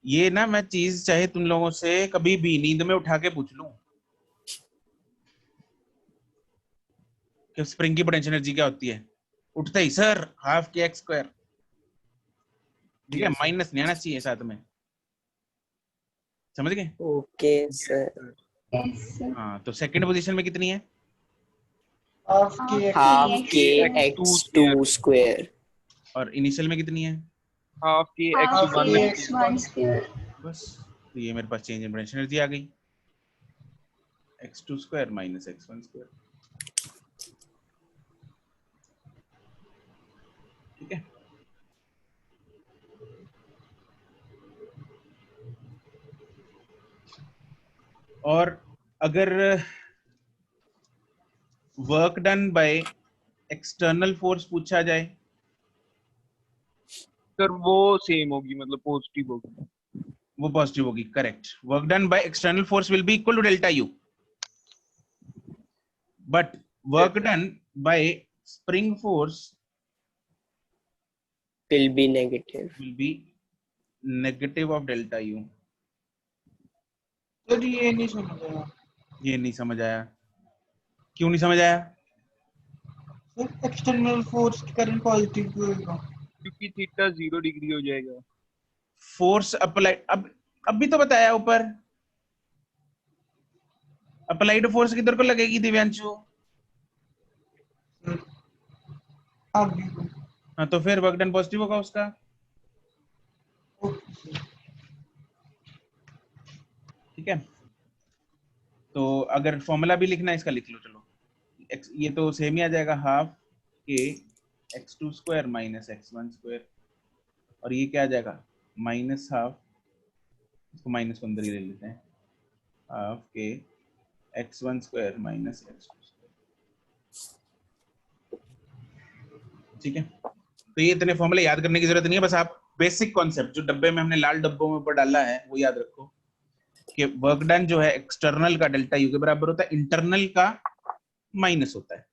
S1: ये ना मैं चीज चाहे तुम लोगों से कभी भी नींद में उठा के पूछ लूं कि स्प्रिंग की पोटेंशियल एनर्जी क्या होती है, उठते ही सर हाफ के एक्स स्क्वायर, ठीक है, माइनस नहीं आना चाहिए साथ में, समझ गए?
S3: Okay sir.
S2: Yes, sir.
S1: हाँ, तो सेकंड पोजीशन में कितनी है?
S6: हाफ के
S3: हाफ के
S4: x2
S3: x2 स्क्वायर।
S1: और इनिशियल में कितनी है?
S4: हाफ के
S2: Half
S4: x1
S2: x1 square.
S1: बस, तो ये मेरे पास चेंज इन पोटेंशियल एनर्जी आ गई, x2 square minus x1 square, ठीक है। और अगर work done by external force पूछा जाए,
S4: सर वो सेम होगी, मतलब पॉजिटिव होगी।
S1: वो पॉजिटिव होगी, correct. Work done by external force will be equal to delta u, but work done by spring force
S3: will be negative।
S1: will be negative of delta u।
S6: Sir ये नहीं समझ आया।
S1: ये नहीं समझ आया, क्यों नहीं समझ आया?
S6: सर एक्सटर्नल फोर्स के कारण पॉजिटिव होगा।
S4: क्योंकि थीटा 0 डिग्री हो जाएगा।
S1: फोर्स अप्लाइड, अब भी तो बताया ऊपर, अप्लाइड फोर्स किधर को लगेगी दिव्यांशु?
S6: आगे
S1: हाँ, तो फिर वर्क डन पॉजिटिव होगा उसका। ठीक है, तो अगर फॉर्मूला भी लिखना है इसका लिख लो, चलो। ये तो सेम ही आ जाएगा, हाफ के x2 square minus x1 square, और ये क्या आ जाएगा, माइनस हाफ, इसको माइनस को अंदर ही ले लेते हैं, हाफ के x1 square minus x2 square, ठीक है। तो ये इतने फॉर्मूले याद करने की जरूरत नहीं है, बस आप बेसिक कॉन्सेप्ट जो डब्बे में हमने लाल डब्बों में ऊपर डाला है वो याद रखो कि वर्क डन जो है एक्सटर्नल का डेल्टा यू के बराबर होता है, इंटरनल का माइनस होता है,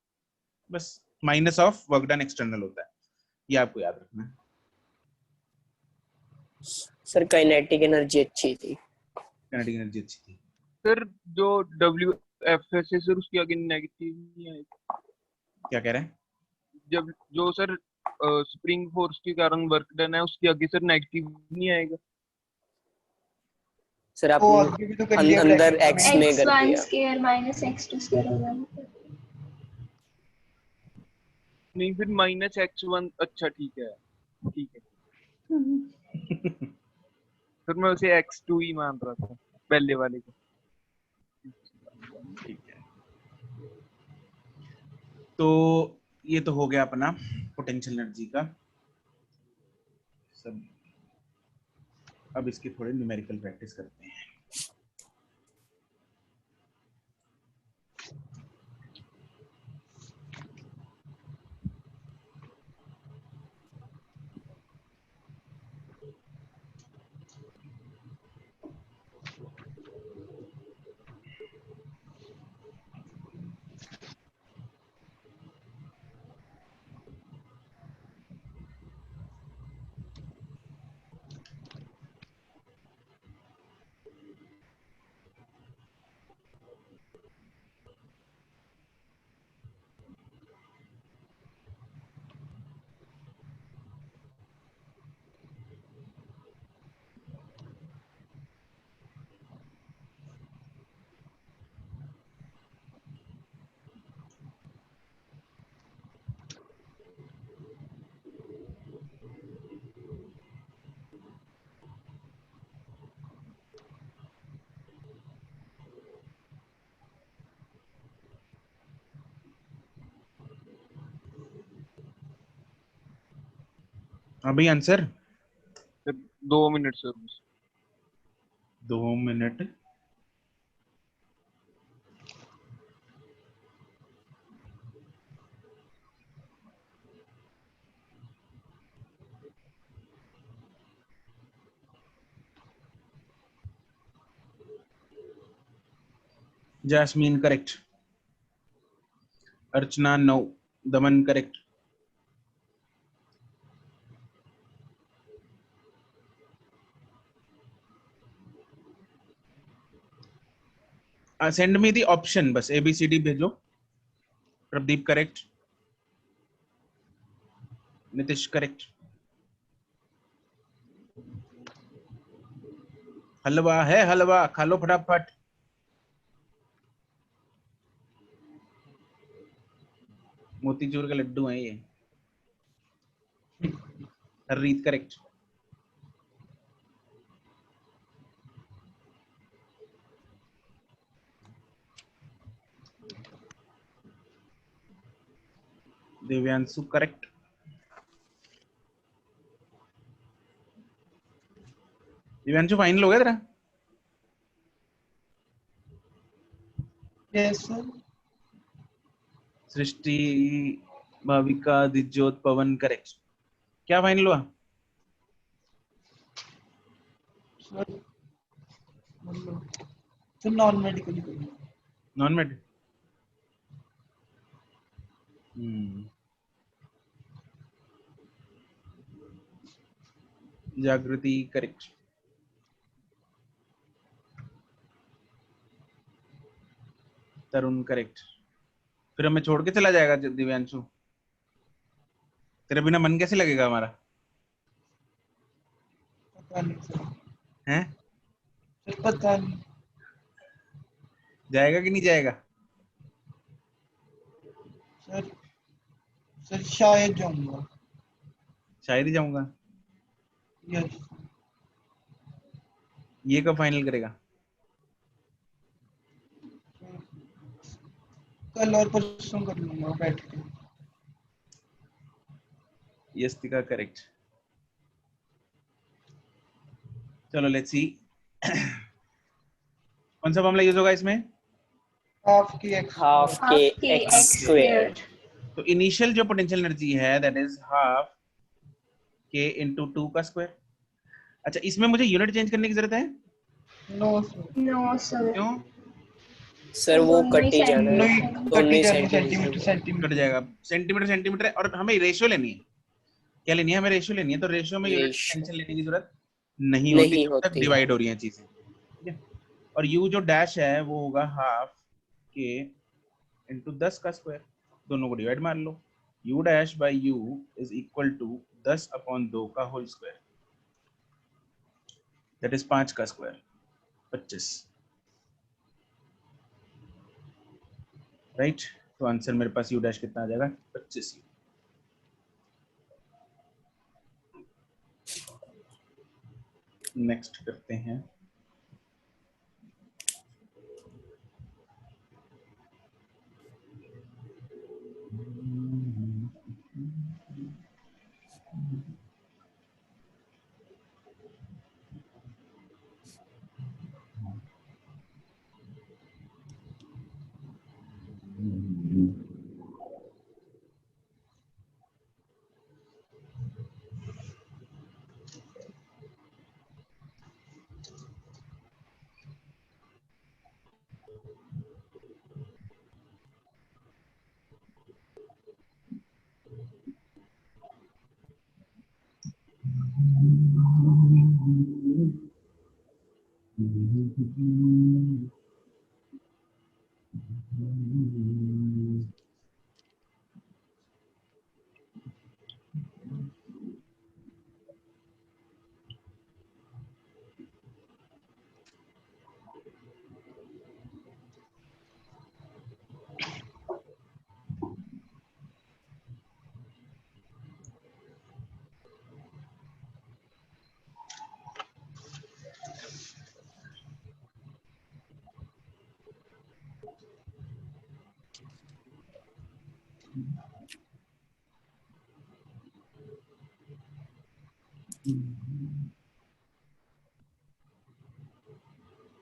S1: बस minus of work done external होता है, ये आपको याद रखना है।
S3: सर काइनेटिक एनर्जी अच्छी थी।
S1: काइनेटिक एनर्जी अच्छी थी।
S4: सर जो WF है सर उसके आगे नेगेटिव नहीं आएगा।
S1: क्या कह रहे हैं?
S4: जब जो सर स्प्रिंग फोर्स के कारण वर्क डन है उसके आगे सर नेगेटिव नहीं आएगा।
S3: सर आप
S6: वो आगे भी तो कर लिया
S3: अंदर
S6: ब्रैकेट
S3: x में कर
S2: x1
S3: दिया।
S2: square minus x2 square होगा।
S4: नहीं फिर माइनस x1, अच्छा ठीक है ठीक है। फिर मैं उसे x2 ही मान रहा था पहले वाले को।
S1: ठीक है, तो ये तो हो गया अपना पोटेंशियल एनर्जी का सब। अब इसकी थोड़ी न्यूमेरिकल प्रैक्टिस करते हैं। हाँ भाई, answer.
S4: Sir 2 minute sir.
S1: 2 minute. Jasmine correct, Archana 9, Daman correct, send me the option, बस ABCD भेजो। Pradeep correct, Nitish correct. हलवा है, हलवा खा लो फटाफट। मोतीचूर के लड्डू हैं ये। Harreet correct. Divyanshu correct. Divyanshu final हो गया तेरा?
S6: Yes sir.
S1: Srishti, Bhavika, Dijyot, Pawan correct. क्या फाइनल हुआ?
S6: Sir sir non medical.
S1: Non med. Jagriti correct. Tarun correct. फिर हमें छोड़ के चला जाएगा दिव्यांशु? तेरे बिना मन कैसे लगेगा हमारा?
S6: पता नहीं सर।
S1: हैं?
S6: सर पता नहीं।
S1: जाएगा कि नहीं जाएगा?
S6: सर सर शायद जाऊंगा।
S1: शायद ही जाऊंगा।
S6: यस।
S1: ये कब फाइनल करेगा?
S6: कल और परसों कर लूंगा बैठ के।
S1: यस्तिका करेक्ट। चलो लेट्स सी। कौन सा फॉर्मूला यूज होगा इसमें?
S6: हाफ के एक्स
S3: हाफ के एक्स स्क्वायर।
S1: तो इनिशियल जो पोटेंशियल एनर्जी है दैट इज हाफ के इंटू 2 का स्क्वायर। अच्छा, इसमें मुझे यूनिट चेंज करने की जरूरत है?
S6: No sir.
S2: No sir.
S1: क्यों?
S3: सर वो
S2: दोनों ही
S3: कट ही जाना है,
S6: नहीं
S3: दोनों
S6: कटी
S3: ही
S6: जानी
S3: सेंटीमीटर।
S6: सेंटीमीटर सेंटीमीटर
S1: कट जाएगा। सेंटीमीटर सेंटीमीटर है, और हमें रेशियो लेनी है। क्या लेनी है? हमें रेशियो लेनी है। तो रेशियो में यूनिट
S3: रेशियो
S1: टेंशन लेने की जरूरत नहीं होती
S3: नहीं
S1: जब तक
S3: होती।
S1: डिवाइड हो रही हैं चीजें। ठीक है। और यू जो डैश है वो होगा हाफ के इंटू 10 का स्क्वायर। दोनों को डिवाइड मार लो। U dash by U is equal to 10/2 का होल स्क्वायर, दैट इज 5 का स्क्वायर, 25। राइट। तो आंसर मेरे पास यू डैश कितना आ जाएगा? 25। नेक्स्ट करते हैं।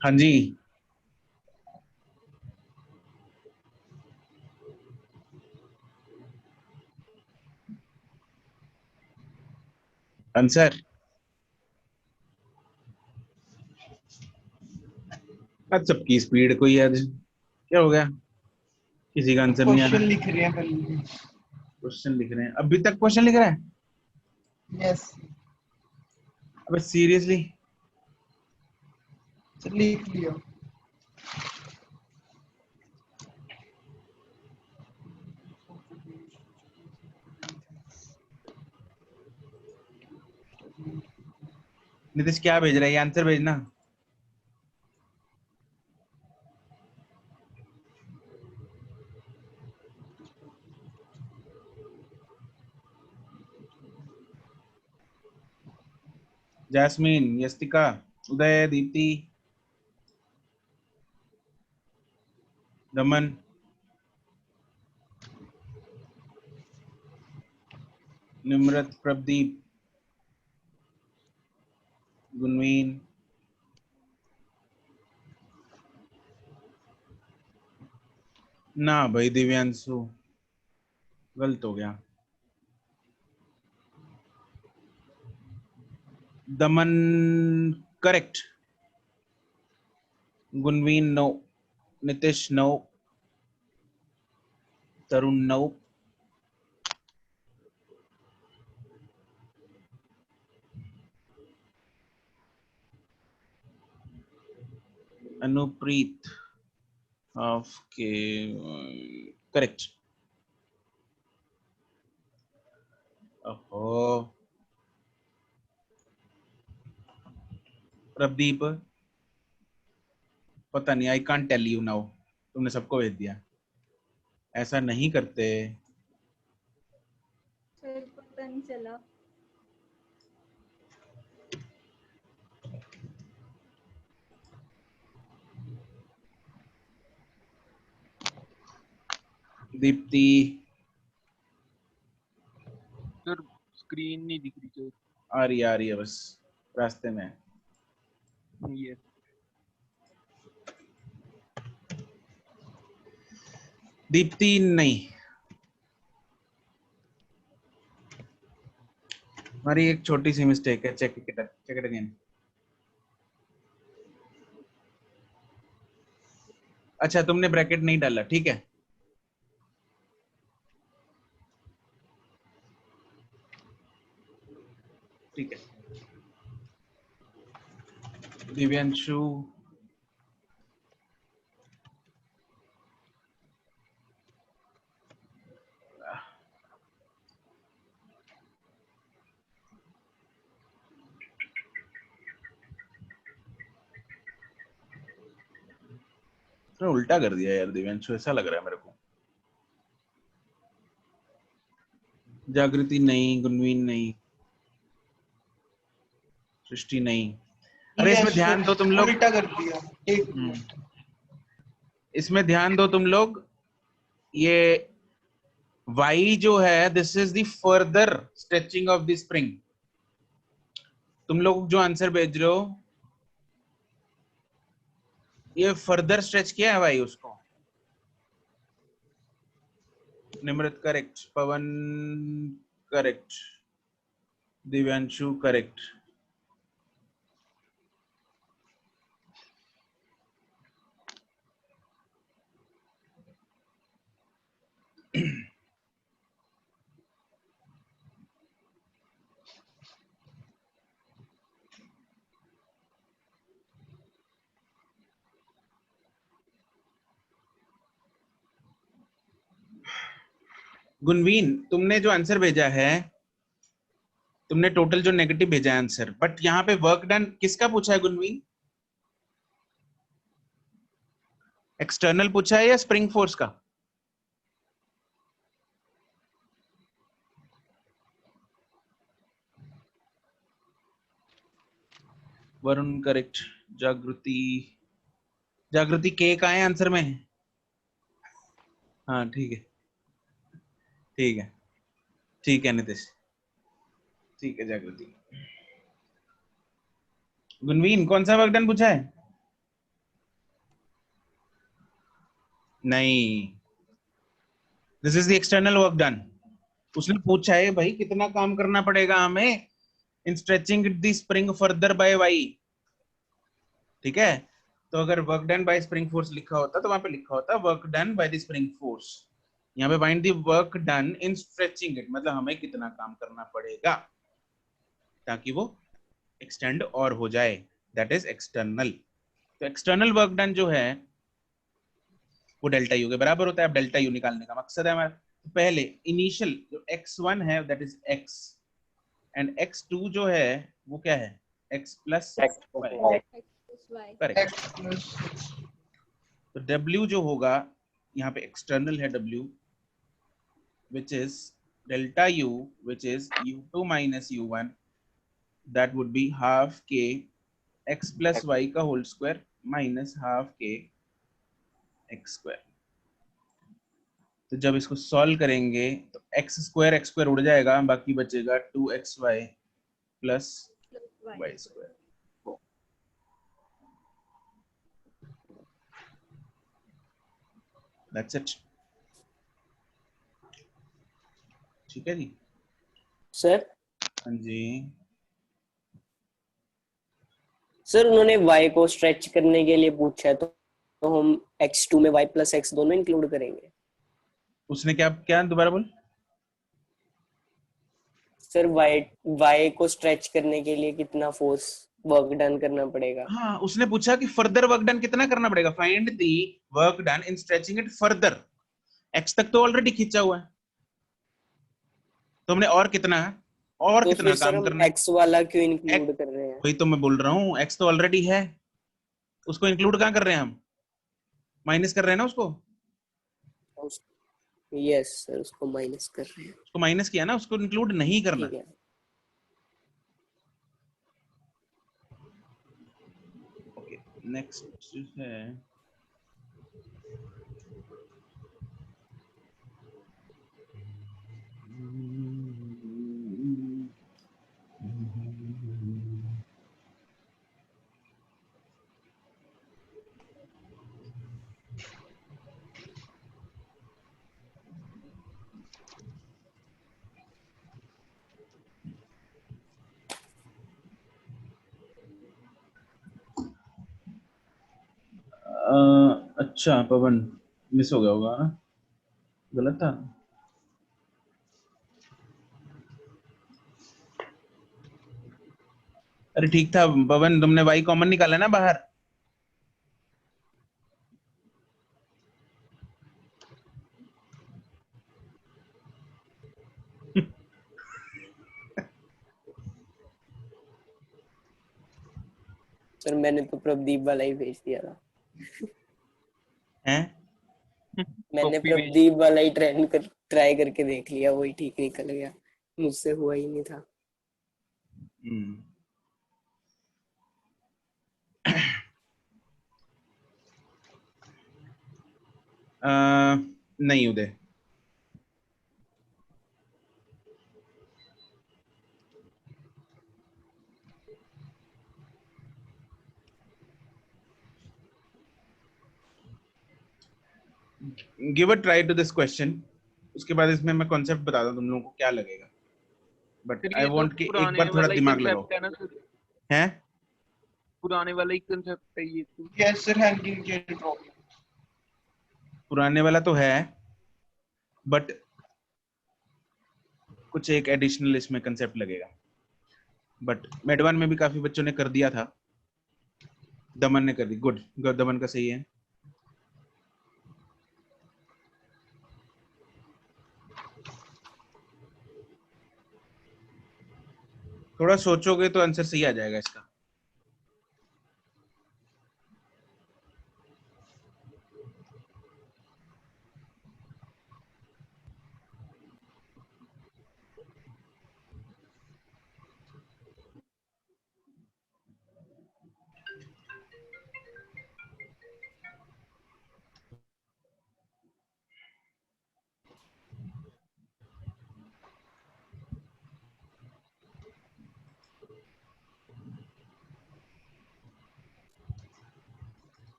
S1: हाँ जी, आंसर। आज सबकी स्पीड कोई आज क्या हो गया? किसी का आंसर नहीं आ
S6: क्वेश्चन
S1: रहा।
S6: लिख रहे हैं पहले।
S1: क्वेश्चन लिख रहे हैं, अभी तक क्वेश्चन लिख रहा है?
S6: यस
S1: अबे सीरियसली?
S6: सर लिख लिया।
S1: नीतीश क्या भेज रहा है, ये आंसर भेजना। जैस्मीन, यस्तिका, उदय, दीप्ति, दमन, निम्रत, प्रदीप, गुनवीन, ना भाई दिव्यांशु, गलत हो गया। Daman correct, Gunveen no, Nitish no, Tarun no, Anupreet off के करेक्ट। ओहो, प्रदीप पता नहीं, I can't tell you now, तुमने सबको भेज दिया, ऐसा नहीं करते।
S5: सर पता नहीं चला।
S1: दीप्ति,
S4: सर स्क्रीन नहीं दिख रही सर।
S1: आ रही है बस, रास्ते में।
S4: ये
S1: दीप्ति नहीं, हमारी एक छोटी सी मिस्टेक है, चेक इट अगेन। अच्छा तुमने ब्रैकेट नहीं डाला, ठीक है। ठीक है, दिव्यांशु, तो उल्टा कर दिया यार दिव्यांशु, ऐसा लग रहा है मेरे को। जागृति नहीं, गुनवीन नहीं, सृष्टि नहीं। अरे इसमें ध्यान दो तुम लोग,
S6: उल्टा कर दिया। एक मिनट,
S1: इसमें ध्यान दो तुम लोग। ये y जो है, this is the further stretching of the spring. तुम लोग जो आंसर भेज रहे हो, ये फर्दर स्ट्रेच किया है भाई उसको। निम्रत करेक्ट, पवन करेक्ट, दिव्यांशु करेक्ट। गुनवीन, तुमने जो आंसर भेजा है, तुमने टोटल जो नेगेटिव भेजा है आंसर, बट यहाँ पे वर्क डन किसका पूछा है गुनवीन? एक्सटर्नल पूछा है या स्प्रिंग फोर्स का? वरुण करेक्ट, जागृति, जागृति के का है आंसर में? हाँ ठीक है, ठीक है, ठीक है नितिश, ठीक है जागृति। गुनवीन कौन सा वर्क डन पूछा है? नहीं, this is the external work done. उसने पूछा है भाई कितना काम करना पड़ेगा हमें in stretching the spring further by y, ठीक है। तो अगर work done by spring force लिखा होता तो वहां पे लिखा होता work done by the spring force. यहाँ पे find the work done in stretching it, मतलब हमें कितना काम करना पड़ेगा ताकि वो एक्सटेंड और हो जाए, दैट इज एक्सटर्नल। तो एक्सटर्नल वर्क डन जो है वो डेल्टा यू के बराबर होता है। अब डेल्टा यू निकालने का मकसद है हमारा, तो पहले इनिशियल जो x1 है that is x, and x2 जो है वो क्या है, x plus
S3: X
S1: y,
S3: Y.
S5: x plus y.
S1: Correct.
S6: x plus
S1: तो w जो होगा यहाँ पे एक्सटर्नल है w, which is delta u, which is u2 minus u1, that would be half k x plus y का whole square minus half k x square। तो जब इसको सॉल्व करेंगे तो x स्क्वायर उड़ जाएगा, बाकी बचेगा 2xy plus
S5: Plus
S1: y
S5: y.
S1: Square. That's it। ठीक है जी।
S3: सर
S1: हाँ जी।
S3: सर उन्होंने y को स्ट्रेच करने के लिए पूछा है, तो हम x2 में y plus x दोनों इंक्लूड करेंगे।
S1: उसने क्या क्या दोबारा बोल।
S3: सर y को स्ट्रेच करने के लिए कितना फोर्स वर्क डन करना पड़ेगा?
S1: हाँ, उसने पूछा कि फर्दर वर्क डन कितना करना पड़ेगा, find the work done in stretching it further. x तक तो ऑलरेडी खींचा हुआ है, तो हमने और कितना
S3: तो फिर सर
S1: काम
S3: हम
S1: करना है।
S3: x वाला क्यों इंक्लूड कर रहे हैं?
S1: वही तो मैं बोल रहा हूँ, x तो ऑलरेडी है, उसको इंक्लूड कहाँ कर रहे हैं हम, माइनस कर रहे हैं ना उसको।
S3: यस सर, उसको माइनस कर रहे हैं।
S1: उसको माइनस किया ना, उसको इंक्लूड नहीं करना।
S3: ठीक है।
S1: ओके, नेक्स्ट है अच्छा पवन, मिस हो गया होगा ना, गलत था। अरे ठीक था पवन, तुमने y कॉमन निकाला ना बाहर।
S3: सर मैंने तो प्रदीप वाला ही भेज दिया था।
S1: हैं?
S3: मैंने
S4: Copy paste।
S3: प्रदीप वाला ही ट्राई करके देख लिया, वही ठीक निकल गया, मुझसे हुआ ही नहीं था।
S1: हम्म। नहीं Uday, give a try to this question, उसके बाद इसमें मैं कॉन्सेप्ट बताता हूँ तुम लोगों को क्या लगेगा, बट
S4: फिर
S1: आई
S4: ये तो
S1: वांट कि एक
S4: पुराने
S1: बार थोड़ा
S4: वाला ही
S1: दिमाग लगाओ।
S4: कंसेप्ट है ना सर,
S1: हैं?
S4: पुराने वाला ही कंसेप्ट है ये तो।
S6: yes sir, hanging chain problem।
S1: पुराने वाला तो है, बट कुछ एक एडिशनल इसमें कंसेप्ट लगेगा। बट मेडवान में भी काफी बच्चों ने कर दिया था, दमन ने कर दी, गुड, दमन का सही है। थोड़ा सोचोगे तो आंसर सही आ जाएगा इसका।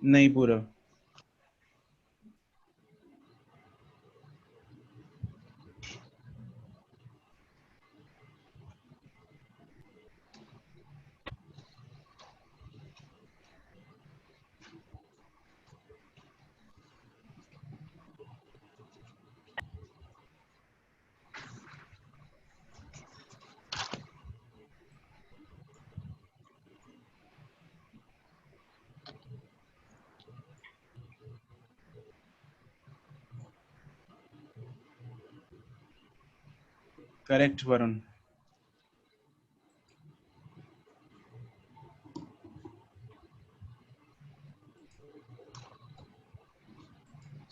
S1: नहीं पूरा। करेक्ट वरुण।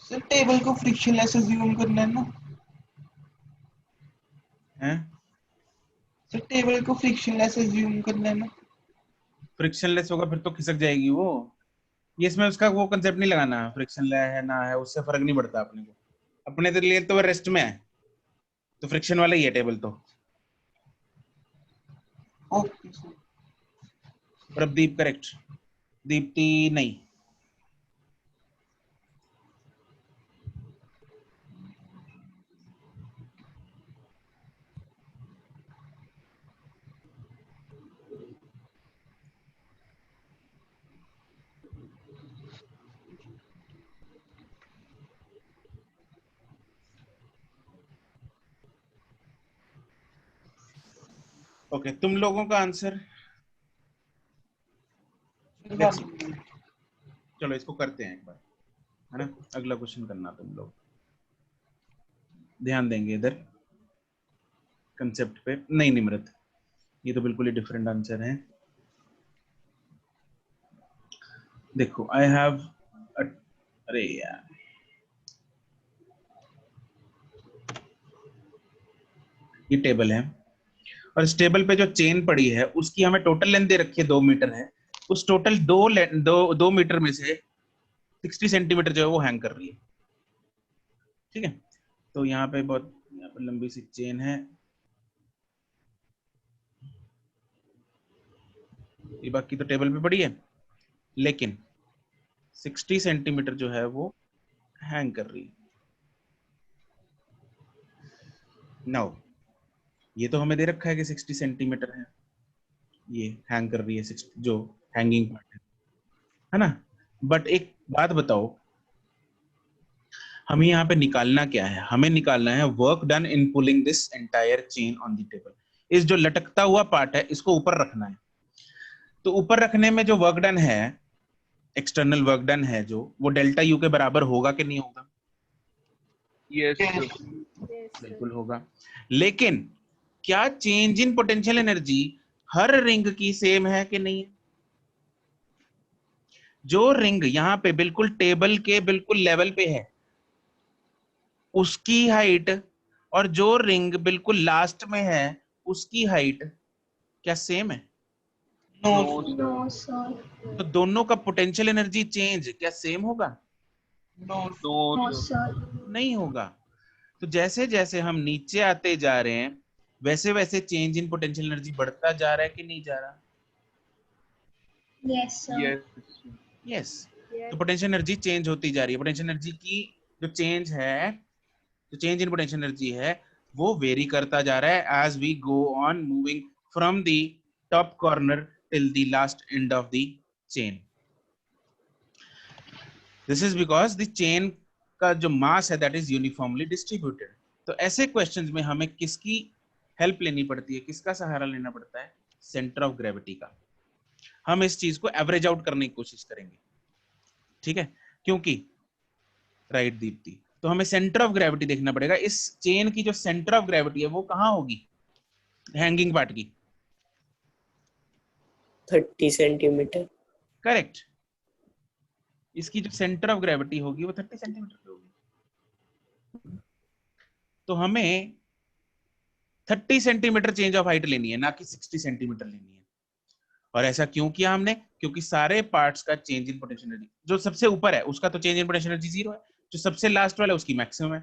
S6: सर टेबल को फ्रिक्शनलेस अज्यूम करना है ना।
S1: हैं?
S6: सर टेबल को फ्रिक्शनलेस अज्यूम करना है ना।
S1: फ्रिक्शनलेस होगा फिर तो खिसक जाएगी वो। ये इसमें उसका वो कंसेप्ट नहीं लगाना, फ्रिक्शन है ना है, उससे फर्क नहीं पड़ता अपने को। अपने तो लिए तो रेस्ट में है, तो फ्रिक्शन वाला ही है टेबल तो।
S6: Okay sir.
S1: Pradeep correct, Deepti नहीं। ओके, तुम लोगों का आंसर। चलो इसको करते हैं एक बार, है ना। अगला क्वेश्चन करना तुम लोग, ध्यान देंगे इधर कंसेप्ट पे। नहीं निमृत, ये तो बिल्कुल ही डिफरेंट आंसर है। देखो आई हैव, अरे यार ये टेबल है, और इस टेबल पे जो चेन पड़ी है उसकी हमें टोटल लेंथ दे रखी है 2 मीटर है। उस टोटल 2 मीटर में से 60 सेंटीमीटर जो है वो हैंग कर रही है। ठीक है, तो यहाँ पे बहुत यहाँ पे लंबी सी चेन है, ये बाकी तो टेबल पे पड़ी है, लेकिन 60 सेंटीमीटर जो है वो हैंग कर रही है। नाउ ये तो हमें दे रखा है कि 60 सेंटीमीटर है, ये हैंग कर रही है 60, जो हैंगिंग पार्ट है ना। बट एक बात बताओ, हमें यहाँ पे निकालना क्या है? हमें निकालना है work done in pulling this entire chain on the table. इस जो लटकता हुआ पार्ट है इसको ऊपर रखना है। तो ऊपर रखने में जो वर्क डन है, एक्सटर्नल वर्क डन है जो, वो डेल्टा यू के बराबर होगा कि नहीं होगा?
S4: यस
S1: बिल्कुल होगा। लेकिन क्या change in potential energy her ring की सेम है कि नहीं है? जो रिंग यहाँ पे बिल्कुल टेबल के बिल्कुल लेवल पे है उसकी हाइट, और जो रिंग बिल्कुल लास्ट में है उसकी हाइट क्या सेम है?
S2: No sir.
S1: तो दोनों का पोटेंशियल एनर्जी चेंज क्या सेम होगा?
S2: No sir.
S1: नहीं होगा। तो जैसे जैसे हम नीचे आते जा रहे हैं वैसे वैसे चेंज इन पोटेंशियल एनर्जी बढ़ता जा रहा है कि नहीं जा रहा?
S2: Yes sir.
S4: Yes
S1: yes. तो पोटेंशियल एनर्जी चेंज होती जा रही है। पोटेंशियल एनर्जी की जो चेंज है, जो चेंज इन पोटेंशियल एनर्जी है, वो वेरी करता जा रहा है as we go on moving from the top corner till the last end of the chain. This is because the chain का जो मास है दैट इज यूनिफॉर्मली डिस्ट्रीब्यूटेड। तो ऐसे क्वेश्चंस में हमें किसकी हेल्प लेनी पड़ती है, किसका सहारा लेना पड़ता है? सेंटर ऑफ ग्रेविटी का। हम इस चीज को एवरेज आउट करने की कोशिश करेंगे, ठीक है, क्योंकि राइट दीप्ति, तो हमें सेंटर ऑफ ग्रेविटी देखना पड़ेगा। इस चेन की जो सेंटर ऑफ ग्रेविटी है वो कहाँ होगी हैंगिंग पार्ट की?
S3: 30 सेंटीमीटर।
S1: करेक्ट, इसकी जो सेंटर ऑफ ग्रेविटी होगी वो 30 सेंटीमीटर की होगी। तो हमें 30 सेंटीमीटर चेंज ऑफ हाइट लेनी है, ना कि 60 सेंटीमीटर लेनी है। और ऐसा क्यों किया हमने? क्योंकि सारे पार्ट्स का चेंज इन पोटेंशियल एनर्जी, जो सबसे ऊपर है उसका तो चेंज इन पोटेंशियल एनर्जी 0 है, जो सबसे लास्ट वाला है उसकी मैक्सिमम है,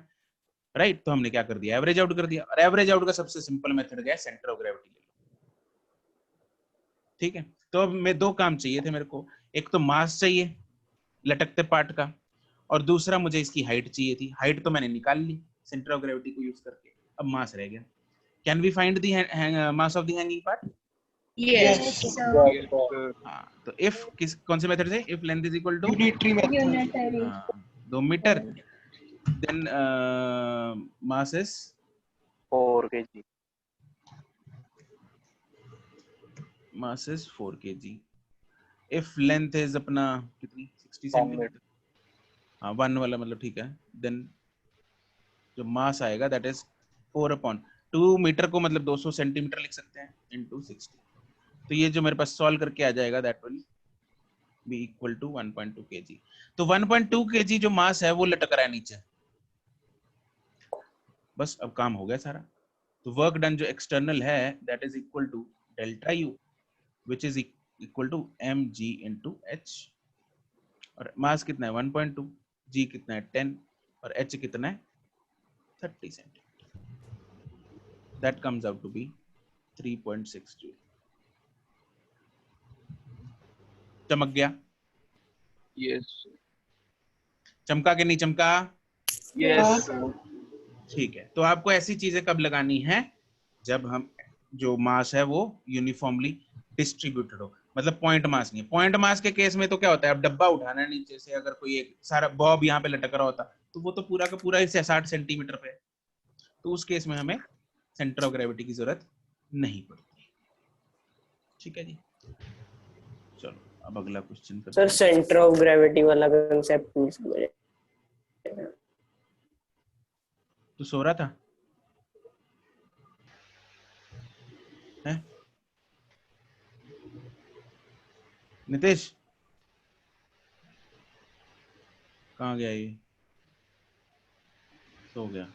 S1: राइट। तो हमने क्या कर दिया? एवरेज आउट कर दिया। और एवरेज आउट का सबसे सिंपल मेथड क्या है? सेंटर ऑफ ग्रेविटी ले लो, ठीक है। तो अब मैं 2 काम चाहिए थे मेरे को, एक तो मास चाहिए लटकते पार्ट का, और दूसरा मुझे इसकी हाइट चाहिए थी। हाइट तो मैंने निकाल ली सेंटर ऑफ ग्रेविटी को यूज करके, अब मास रह गया। Can we find the mass of the hanging part?
S2: Yes sir.
S1: हाँ, तो इफ किस कौन से मेथड से? If length is equal to
S6: unitary method.
S2: Unitary.
S1: 2 metre, then mass is
S7: 4 kg.
S1: Mass is 4 kg। If length is अपना कितनी 60 centimetre, हाँ 1 वाला मतलब ठीक है, देन जो मास आएगा दैट इज 4 अपॉन 2 मीटर को मतलब 200 सेंटीमीटर लिख सकते हैं इनटू 60। तो ये जो मेरे पास सॉल्व करके आ जाएगा that will be equal to 1.2 kg। तो 1.2 kg जो मास है वो लटक रहा है नीचे। बस अब काम हो गया सारा। तो वर्क डन जो एक्सटर्नल है that is equal to delta u which is equal to mg into h। और मास कितना है 1.2, g कितना है 10 और h कितना है 30 centimetre. That comes out to be 3.6 joule. चमक गया?
S4: यस
S1: चमका के नहीं चमका?
S4: यस
S1: ठीक है। तो आपको ऐसी चीजें कब लगानी है? जब हम जो मास है वो यूनिफॉर्मली डिस्ट्रीब्यूटेड हो, मतलब पॉइंट मास नहीं। पॉइंट मास के केस में तो क्या होता है, अब डब्बा उठाना है नीचे से, अगर कोई एक सारा बॉब यहाँ पे लटक रहा होता तो वो तो पूरा का पूरा इसे 60 सेंटीमीटर पे, तो उस केस में हमें सेंटर ऑफ ग्रेविटी की जरूरत नहीं पड़ती। ठीक है जी, चलो अब अगला क्वेश्चन करते
S3: सर
S1: हैं।
S3: सेंटर ऑफ ग्रेविटी वाला कांसेप्ट नहीं समझ।
S1: तू सो रहा था है नितेश? कहाँ गया ये? सो गया।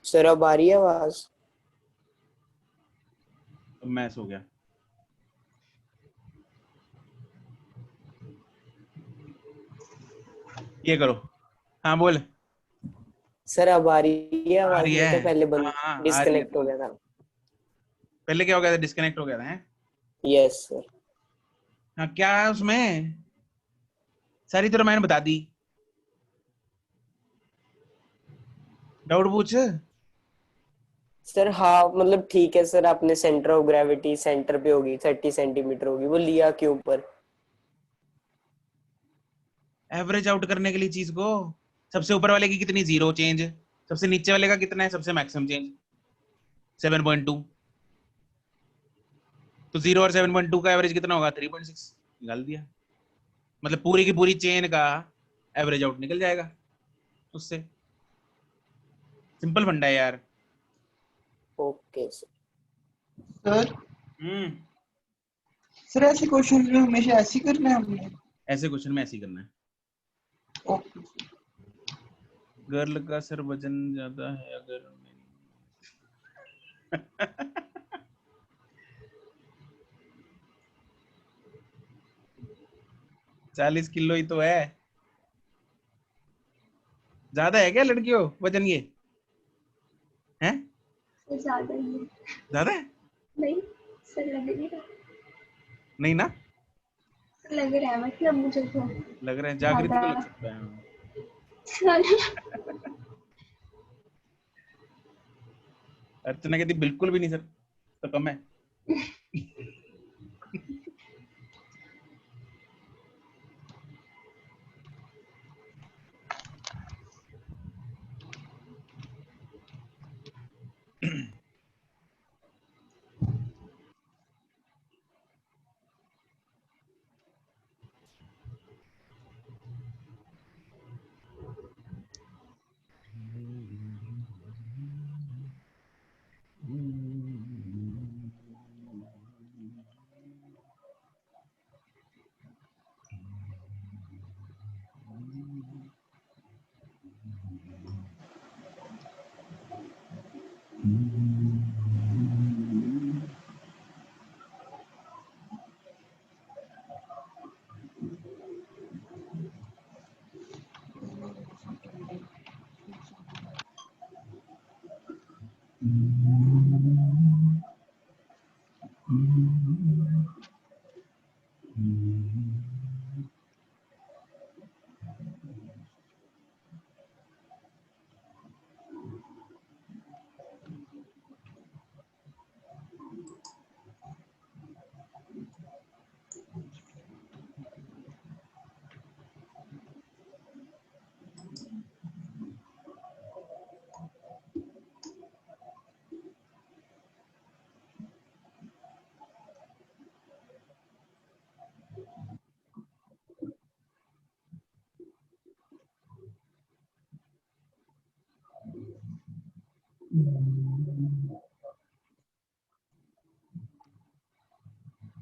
S3: सर अब आ रही है आवाज?
S1: अब मैं सो गया। ये करो। हाँ बोल।
S3: सर अब आ रही है
S1: आ
S3: आवाज?
S1: रही
S3: नहीं
S1: है?
S3: तो पहले
S1: हाँ
S3: बंद
S1: हाँ आ रही है।
S3: डिस्कनेक्ट हो गया था।
S1: पहले क्या हो गया था? डिस्कनेक्ट हो गया था। हैं?
S3: Yes sir.
S1: हाँ क्या है उसमें? सारी तरह मैंने बता दी। डाउट पूछ।
S3: सर हाँ मतलब ठीक है सर, आपने सेंटर ऑफ ग्रेविटी सेंटर पे होगी 30 सेंटीमीटर होगी, वो लिया के ऊपर।
S1: एवरेज आउट करने के लिए चीज को, सबसे ऊपर वाले की कितनी जीरो चेंज, सबसे नीचे वाले का कितना है सबसे मैक्सिमम चेंज 7.2। तो 0 और 7.2 का एवरेज कितना होगा? 3.6। निकाल दिया। मतलब पूरी की पूरी चेन का एवरेज आउट निकल जाएगा उससे। सिंपल फंडा है यार।
S3: Okay sir.
S6: सर
S1: हम्म,
S6: सर ऐसे क्वेश्चन में हमेशा ऐसे ही करना है हमने?
S1: ऐसे क्वेश्चन में ऐसे ही करना है।
S6: ओके
S1: गर्ल का सर वजन ज्यादा है अगर 40 किलो ही तो है। ज्यादा है क्या लड़कियों वजन? ये है
S2: सर ज्यादा ही है।
S1: ज्यादा है?
S2: नहीं सर, लग नहीं रहा।
S1: नहीं ना?
S2: सर लग रहा है, मतलब मुझे तो
S1: लग रहा है जागृति को लग
S2: ज्यादा।
S1: सकता है।
S2: सर
S1: अर्चना कहती बिल्कुल भी नहीं सर, तो कम है।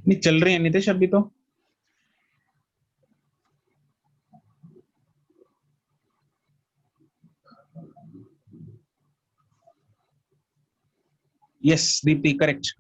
S1: नहीं चल रहे हैं नितेश अभी तो। Yes Deepti correct.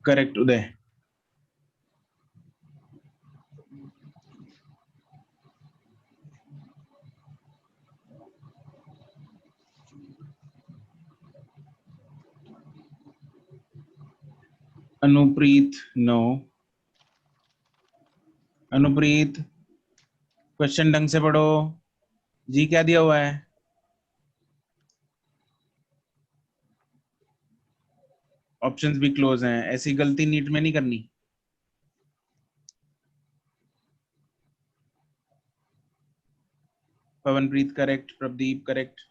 S1: करेक्ट उदय। अनुप्रीत नो। अनुप्रीत क्वेश्चन ढंग से पढ़ो। जी क्या दिया हुआ है? ऑप्शंस भी क्लोज हैं, ऐसी गलती नीट में नहीं करनी। Pawanpreet correct, Pradeep correct,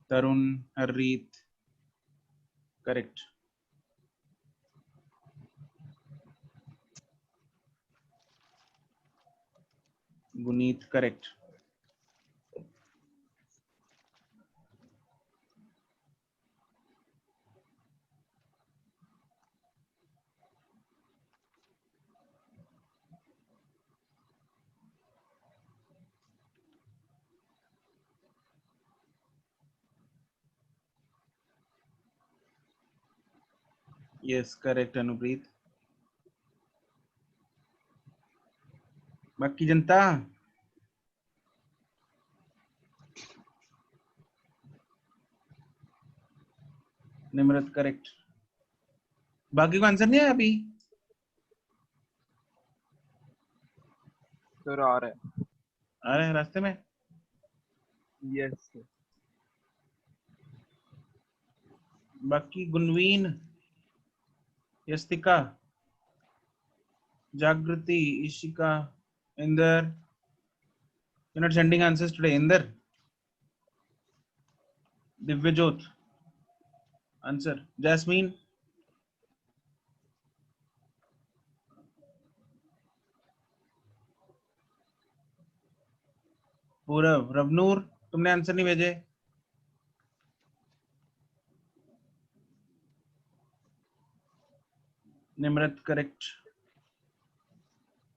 S1: Tarun Harreet correct, Guneet correct. Yes correct Anupreet. बाकी जनता निम्रत करेक्ट। बाकी को आंसर नहीं है अभी?
S4: सर आ रहा है।
S1: आ रहे हैं रास्ते में।
S4: Yes sir.
S1: बाकी Gunveen, Yastika, Jagriti, Ishika, Inder, you're not sending answers today. Inder, Divyajot answer, Jasmine, Purav, Ravnoor तुमने आंसर नहीं भेजे। निम्रत करेक्ट,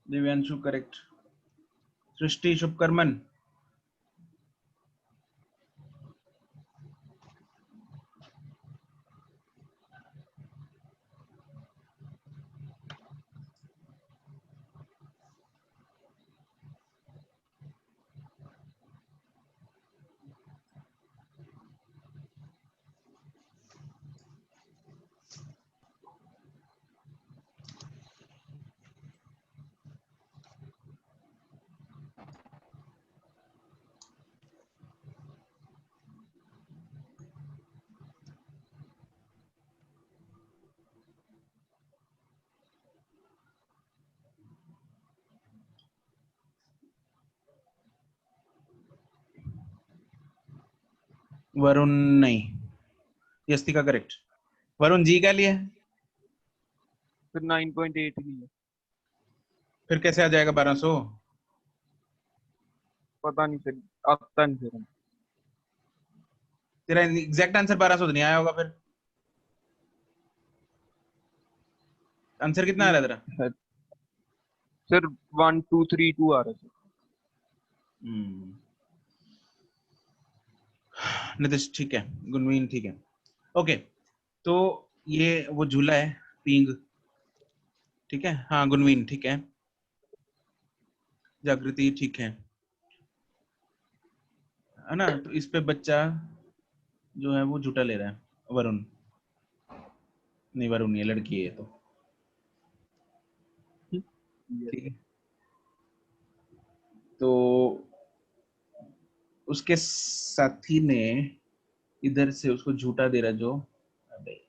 S1: दिव्यांशु करेक्ट, सृष्टि शुभकर्मन, वरुण नहीं, यस्तिका करेक्ट। वरुण जी क्या लिए?
S4: सर 9.8 लिए।
S1: फिर कैसे आ जाएगा 1200?
S4: पता नहीं सर, आता नहीं सर।
S1: तेरा एग्जैक्ट आंसर 1200 तो नहीं आया होगा फिर। आंसर कितना आ रहा है तेरा?
S4: सर 1232 आ रहा है सर।
S1: नितिश ठीक है, गुनवीन ठीक है, ओके। तो ये वो झूला है पींग, ठीक है। हाँ गुनवीन ठीक है, जागृति ठीक है ना। तो इस पे बच्चा जो है वो झूठा ले रहा है, वरुण नहीं, वरुण नहीं है, लड़की है। तो ठीक है, तो उसके साथी ने इधर से उसको झूठा दे रहा जो, अबे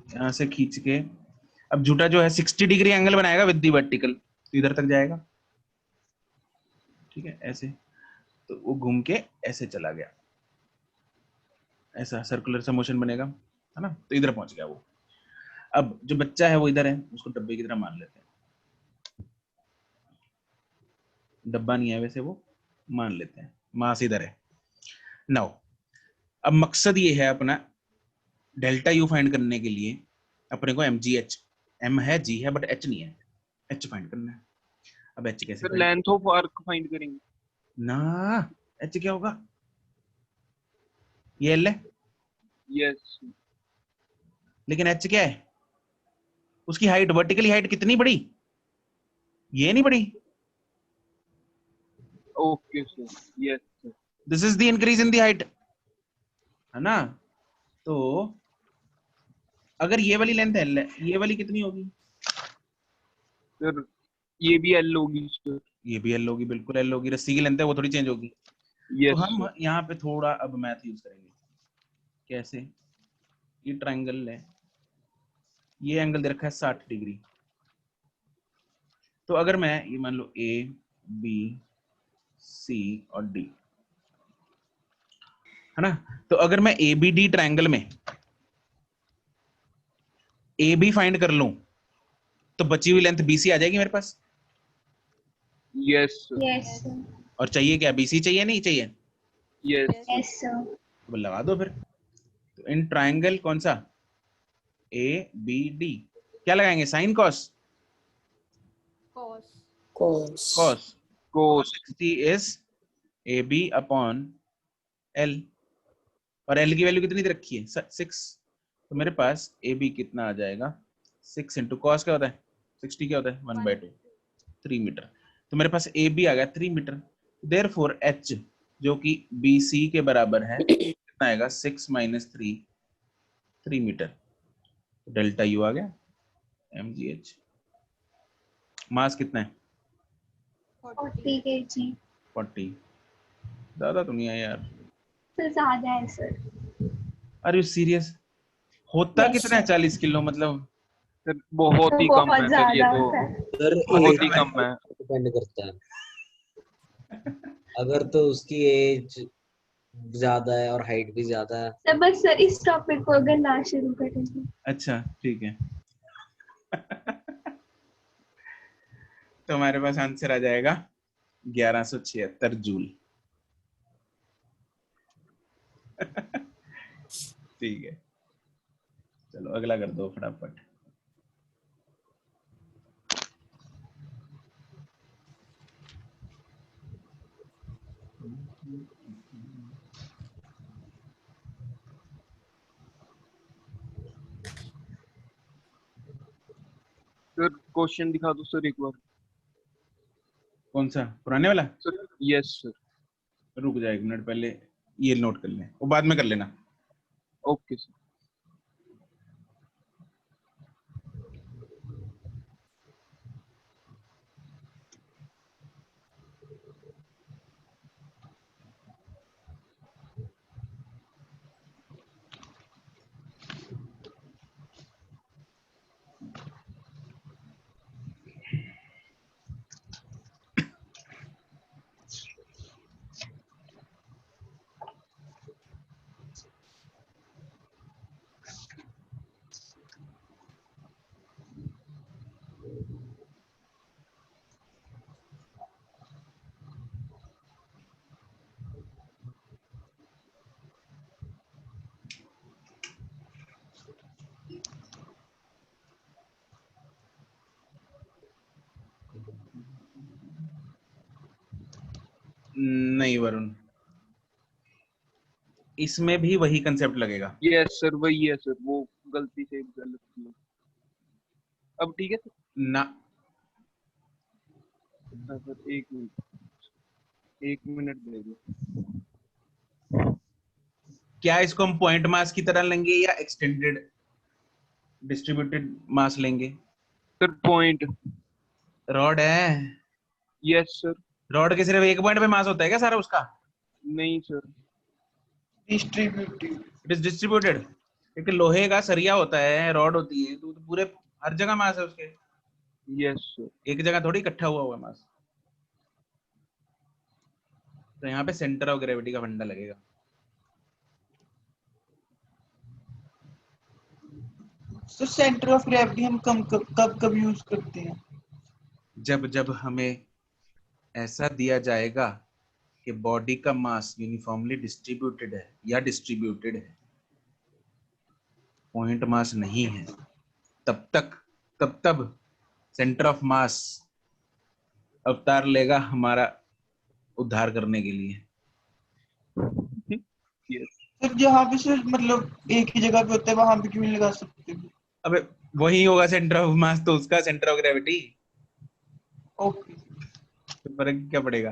S1: यहाँ से खींच के, अब झूठा जो है 60 डिग्री एंगल बनाएगा विद दी वर्टिकल, तो इधर तक जाएगा, ठीक है ऐसे, तो वो घूम के ऐसे चला गया, ऐसा सर्कुलर सा मोशन बनेगा, है ना, तो इधर पहुंच गया वो। अब जो बच्चा है वो इधर है, उसको डब्बे की तरह मान लेते हैं, डब्बा नहीं है वैसे, वो मान लेते हैं, मास इधर है। नाउ अब मकसद ये है अपना डेल्टा यू फाइंड करने के लिए अपने को mgh, m है g है बट h नहीं है, h फाइंड करना है। अब h कैसे
S4: sir length of arc find करेंगे
S1: ना, h क्या होगा, ये l है,
S4: यस
S1: लेकिन h क्या है, उसकी हाइट, वर्टिकली हाइट कितनी बड़ी, ये नहीं बड़ी,
S4: okay sir yes sir
S1: this is the increase in the height, है ना। तो अगर ये वाली लेंथ l है, ये वाली कितनी होगी,
S4: सर ये भी एल होगी सर
S1: ये भी l होगी, बिल्कुल l होगी, रस्सी की लेंथ है वो थोड़ी चेंज होगी। तो
S4: यस
S1: हम यहाँ पे थोड़ा अब मैथ यूज करेंगे, कैसे, ये ट्रायंगल है, ये एंगल दे रखा है 60 डिग्री, तो अगर मैं ये मान लो A B C और D, है ना, तो अगर मैं ABD ट्रायंगल में AB फाइंड कर लूं तो बची हुई लेंथ BC आ जाएगी मेरे पास,
S4: यस सर
S2: यस सर,
S1: और चाहिए क्या, BC चाहिए नहीं चाहिए,
S4: यस
S2: यस सर,
S1: तो लगा दो फिर। तो इन ट्रायंगल कौन सा, ABD, क्या लगाएंगे, sine cos,
S5: cos
S3: cos
S1: cos,
S4: cos
S1: 60 is AB upon L, और L की वैल्यू कितनी दे रखी है 6, तो मेरे पास AB कितना आ जाएगा 6 इंटू कॉस क्या होता है 60 क्या होता है 1/2, 3 मीटर, तो मेरे पास AB आ गया 3 मीटर, देयरफॉर H जो कि BC के बराबर है कितना आएगा 6 माइनस 3, 3 मीटर, डेल्टा U आ गया mgh। मास कितना है
S2: 40 kg,
S1: 40, ज्यादा तो नहीं है यार,
S2: तो ज्यादा है सर।
S1: आर यू सीरियस, होता
S2: Yes,
S1: कितना है
S2: sir.
S1: 40 किलो, मतलब
S4: सर बहुत ही कम
S2: बहुत
S4: है सर ये
S2: ज्यादा
S4: तो
S2: होता है।
S8: सर
S4: बहुत ही
S8: एज
S4: कम है
S8: डिपेंड करता है, अगर तो उसकी एज ज्यादा है और हाइट भी ज्यादा है।
S2: तो बस सर इस टॉपिक को अगर ना शुरू करेंगे।
S1: अच्छा ठीक है तो हमारे पास आंसर आ जाएगा 1176 जूल ठीक है, चलो अगला कर दो फटाफट।
S4: सर क्वेश्चन दिखा दो सर एक बार
S1: कौन सा, पुराने वाला,
S4: सर यस सर
S1: रुक जाए 1 मिनट, पहले ये नोट कर लें, वो बाद में कर लेना।
S4: ओके सर
S1: नहीं वरुण, इसमें भी वही कंसेप्ट लगेगा।
S4: यस सर वही है सर, वो गलती से गलत किया। अब ठीक है सर
S1: ना,
S4: सर एक मिनट दे दो।
S1: क्या इसको हम पॉइंट मास की तरह लेंगे या एक्सटेंडेड डिस्ट्रीब्यूटेड मास लेंगे,
S4: सर पॉइंट
S1: रॉड है,
S4: यस सर
S1: रॉड के सिर्फ एक पॉइंट पे मास होता है क्या सारा उसका,
S4: नहीं sir
S6: distributive.
S1: It is distributed, क्योंकि लोहे का सरिया होता है, रॉड होती है, तो पूरे हर जगह मास है उसके,
S4: यस सर।
S1: एक जगह थोड़ी इकट्ठा हुआ हुआ मास। तो यहाँ पे सेंटर ऑफ ग्रेविटी का फंडा लगेगा।
S6: सर सेंटर ऑफ ग्रेविटी हम कब यूज करते हैं?
S1: जब जब हमें ऐसा दिया जाएगा कि बॉडी का मास यूनिफॉर्मली डिस्ट्रीब्यूटेड है या डिस्ट्रीब्यूटेड है, पॉइंट मास नहीं है, तब सेंटर ऑफ मास अवतार लेगा हमारा उद्धार करने के लिए।
S6: सर जहाँ पे सर मतलब एक ही जगह पे होता है वहां पे क्यों नहीं लगा सकते?
S1: अबे वही होगा सेंटर ऑफ मास, तो उसका सेंटर ऑफ ग्रेविटी।
S6: ओके।
S1: तो फर्क क्या पड़ेगा?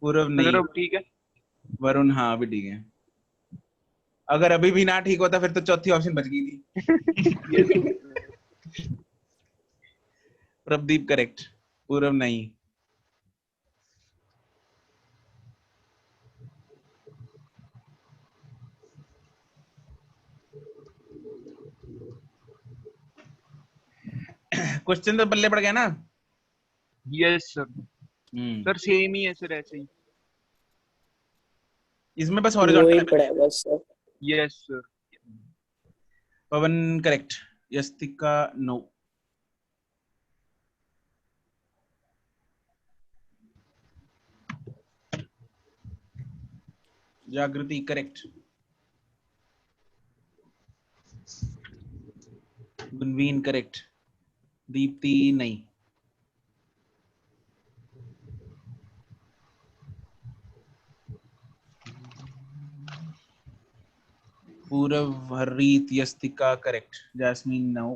S1: पूर्व नहीं,
S4: अगर अब ठीक है।
S1: वरुण हाँ अभी ठीक है। अगर अभी भी ना ठीक होता फिर तो चौथी ऑप्शन बच गई थी। प्रभदीप करेक्ट, पूर्व नहीं। क्वेश्चन तो बल्ले पड़ गया ना।
S4: Yes sir. सर सेम ही है सर, ऐसे ही।
S1: इसमें बस
S3: वही
S1: हॉरिजॉन्टल
S3: पड़ा है बस sir.
S4: Yes sir.
S1: Pawan correct, Yastika no. Jagriti correct, Gunveen correct, Deepti नहीं। Purav Hareet Yastika correct, Jasmine no.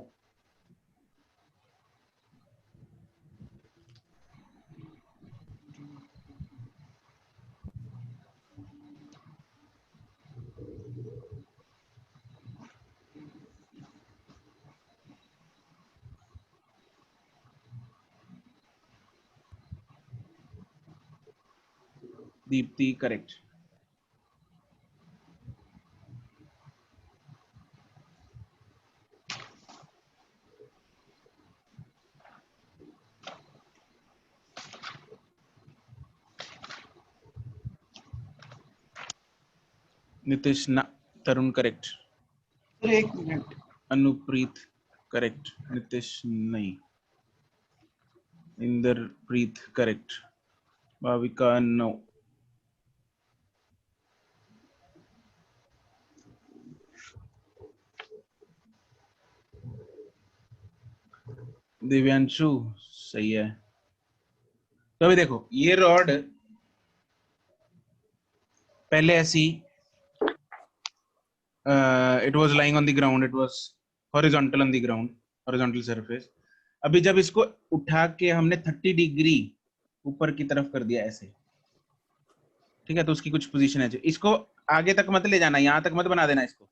S1: Deepti correct. Nitish ना। तरुण करेक्ट।
S6: सर एक मिनट।
S1: अनुप्रीत करेक्ट, नितिश नहीं। Inderpreet correct, Bhavika no. दिव्यांशु सही है। तो अभी देखो ये रॉड पहले ऐसी it was lying on the ground, it was horizontal on the ground, horizontal surface. अभी जब इसको उठा के हमने 30 डिग्री ऊपर की तरफ कर दिया ऐसे, ठीक है, तो उसकी कुछ पोजीशन है। इसको आगे तक मत ले जाना, यहाँ तक मत बना देना इसको,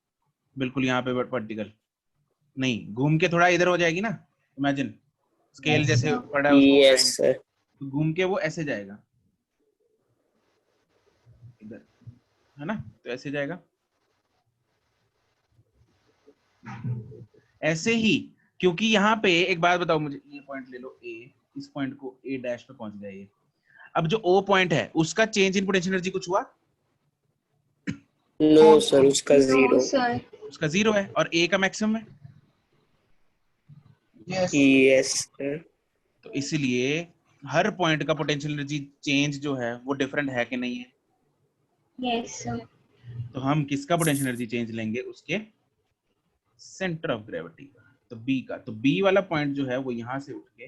S1: बिल्कुल यहाँ पे वर्टिकल नहीं, घूम के थोड़ा इधर हो जाएगी ना, इमेजिन स्केल जैसे पड़ा है उसको
S3: यस सर।
S1: तो घूम के वो ऐसे जाएगा इधर, है ना, तो ऐसे जाएगा ऐसे ही। क्योंकि यहाँ पे एक बात बताओ मुझे, ये पॉइंट ले लो ए, इस पॉइंट को ए डैश पे पहुंच जाइए। अब जो ओ पॉइंट है उसका चेंज इन पोटेंशियल एनर्जी कुछ हुआ?
S3: नो सर, उसका
S2: नो
S3: जीरो।
S2: सर।
S1: उसका 0 है और ए का मैक्सिमम है।
S3: Yes sir.
S1: तो इसलिए हर पॉइंट का पोटेंशियल एनर्जी चेंज जो है वो डिफरेंट है कि नहीं है?
S2: Yes sir.
S1: तो हम किसका पोटेंशियल एनर्जी चेंज लेंगे? उसके सेंटर ऑफ ग्रेविटी का, तो बी का। तो बी वाला पॉइंट जो है वो यहां से उठ के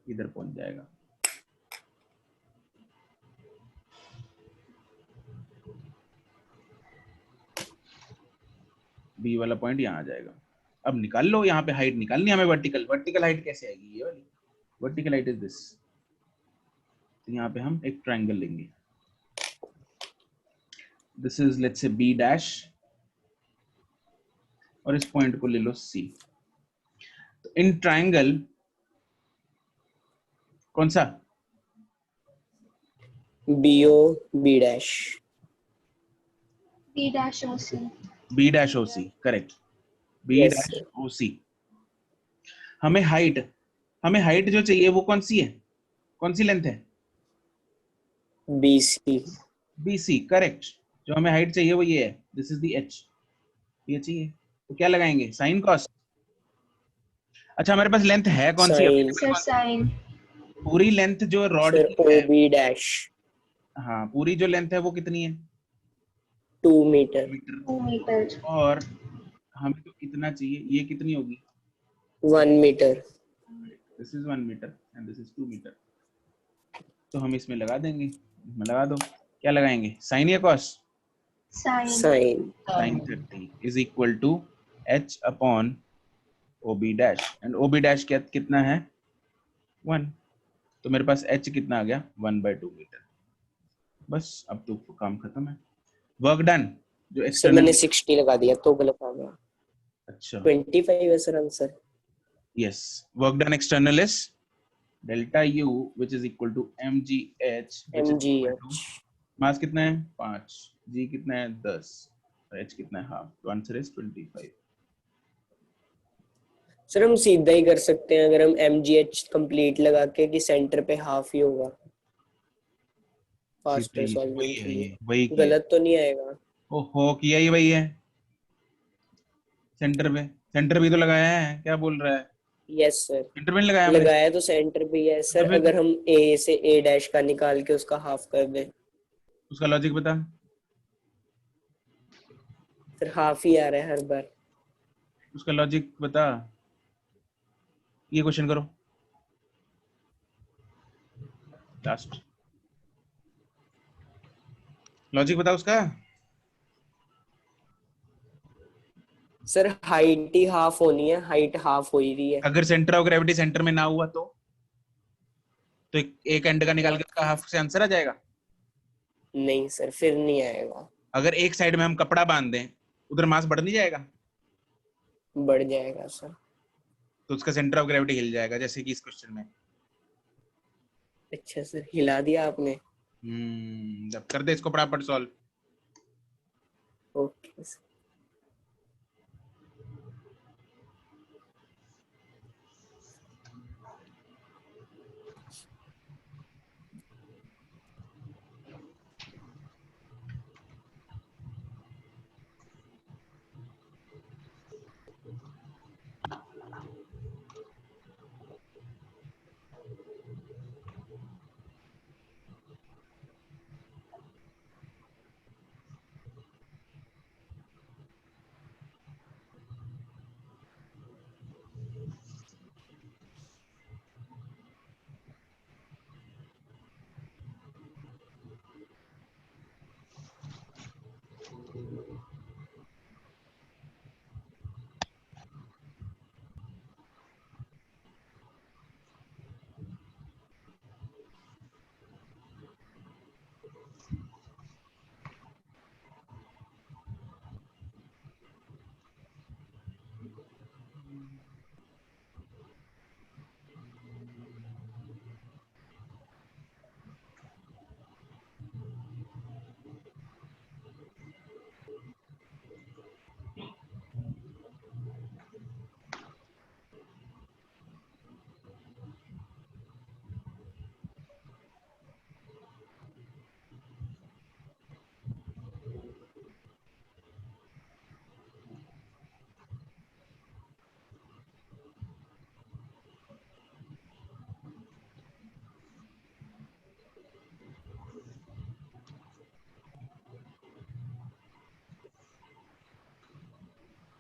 S1: इधर पहुंच जाएगा। बी वाला पॉइंट यहाँ आ जाएगा। अब निकाल लो, यहाँ पे हाइट निकालनी हमें वर्टिकल। वर्टिकल हाइट कैसे आएगी? ये वाली वर्टिकल हाइट इज दिस। तो यहाँ पे हम एक ट्रायंगल लेंगे, this is let's say be dash, और इस पॉइंट को ले लो सी। तो इन ट्रायंगल कौन सा?
S3: BO B dash.
S2: B dash OC.
S1: B dash O C, correct, B
S3: Yes,
S1: dash
S3: sir.
S1: O C. हमें हाइट जो चाहिए वो कौन सी है, कौन सी लेंथ है?
S3: BC.
S1: B C, correct. जो हमें हाइट चाहिए वो ये है, दिस इज द एच, ये चाहिए। तो क्या लगाएंगे, साइन कॉस। अच्छा हमारे पास लेंथ है कौन सी
S3: Sin.
S1: available
S2: Sir,
S1: कौन सी?
S2: sin.
S1: पूरी लेंथ जो रॉड
S3: Sir,
S1: की है,
S3: OB dash.
S1: हाँ पूरी जो लेंथ है वो कितनी है?
S3: 2 meter.
S1: मीटर।
S2: 2 meter.
S1: और हमें तो इतना चाहिए, ये कितनी होगी?
S3: 1 meter.
S1: This is 1 metre and this is 2 metre. तो हम इसमें लगा देंगे, इसमें लगा दो। क्या लगाएंगे, साइन या cos?
S2: Sin.
S3: Sin.
S1: Sine 30 is equal to h upon O B dash, and O B dash कितना है? 1। तो मेरे पास एच कितना आ गया, 1/2 मीटर। बस अब तो काम खत्म है, वर्क डन। जो
S3: सर
S1: एक्सटर्नल,
S3: मैंने 60 लगा दिया तो गलत आ गया।
S1: अच्छा
S3: 25 है sir answer.
S1: Yes, work done external is delta u which is equal to mgh which is equal to,
S3: MGH.
S1: Mass कितना है 5, जी कितना है 10, और h कितना है हाफ। तो आंसर इज 25।
S3: सर हम सीधा ही कर सकते हैं अगर हम MGH कंप्लीट लगा के कि सेंटर पे हाफ ही होगा फास्टर
S1: वही
S3: सॉल्विंग
S1: है,
S3: के
S1: ये
S3: लिए।
S1: वही किया है।
S3: गलत तो नहीं आएगा?
S1: ओहो, किया ही वही है, सेंटर पे, सेंटर भी तो लगाया है, क्या बोल रहा है?
S3: यस सर,
S1: सेंटर पे नहीं लगाया हमने,
S3: लगाया तो सेंटर पे ही है
S1: तो
S3: सर।
S1: फिर
S3: अगर हम A से A डैश का निकाल के उसका हाफ कर दें
S1: उसका लॉजिक बता।
S3: फिर हाफ ही आ रहा है हर बार।
S1: उसका लॉजिक बता, ये क्वेश्चन करो लास्ट, लॉजिक बता उसका।
S3: सर हाइट ही हाफ होनी है, हाइट हाफ हो ही रही है।
S1: अगर सेंटर ऑफ ग्रेविटी सेंटर में ना हुआ तो एक एंड का निकाल के उसका हाफ से आंसर आ जाएगा।
S3: नहीं सर फिर नहीं आएगा,
S1: अगर एक साइड में हम कपड़ा बांध दें, उधर मास बढ़ नहीं जाएगा?
S3: बढ़ जाएगा सर।
S1: तो उसका सेंटर ऑफ ग्रेविटी हिल जाएगा, जैसे कि इस क्वेश्चन में।
S3: अच्छा सर हिला दिया आपने।
S1: जब कर दे इसको फटाफट सॉल्व।
S3: Okay sir.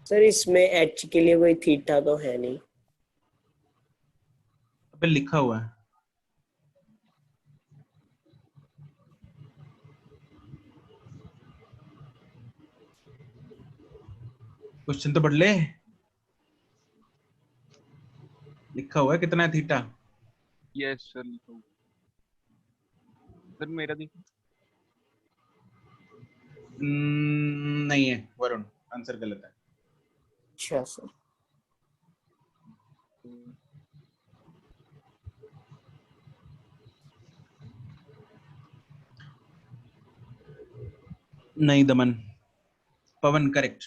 S3: सर इसमें एच के लिए कोई थीटा तो है नहीं।
S1: पे लिखा हुआ है, क्वेश्चन तो पढ़ ले, लिखा हुआ है कितना है थीटा।
S4: यस सर लिखो सर, मेरा देखो।
S1: नहीं है वरुण, आंसर गलत है।
S3: अच्छा सर।
S1: नहीं दमन, पवन करेक्ट।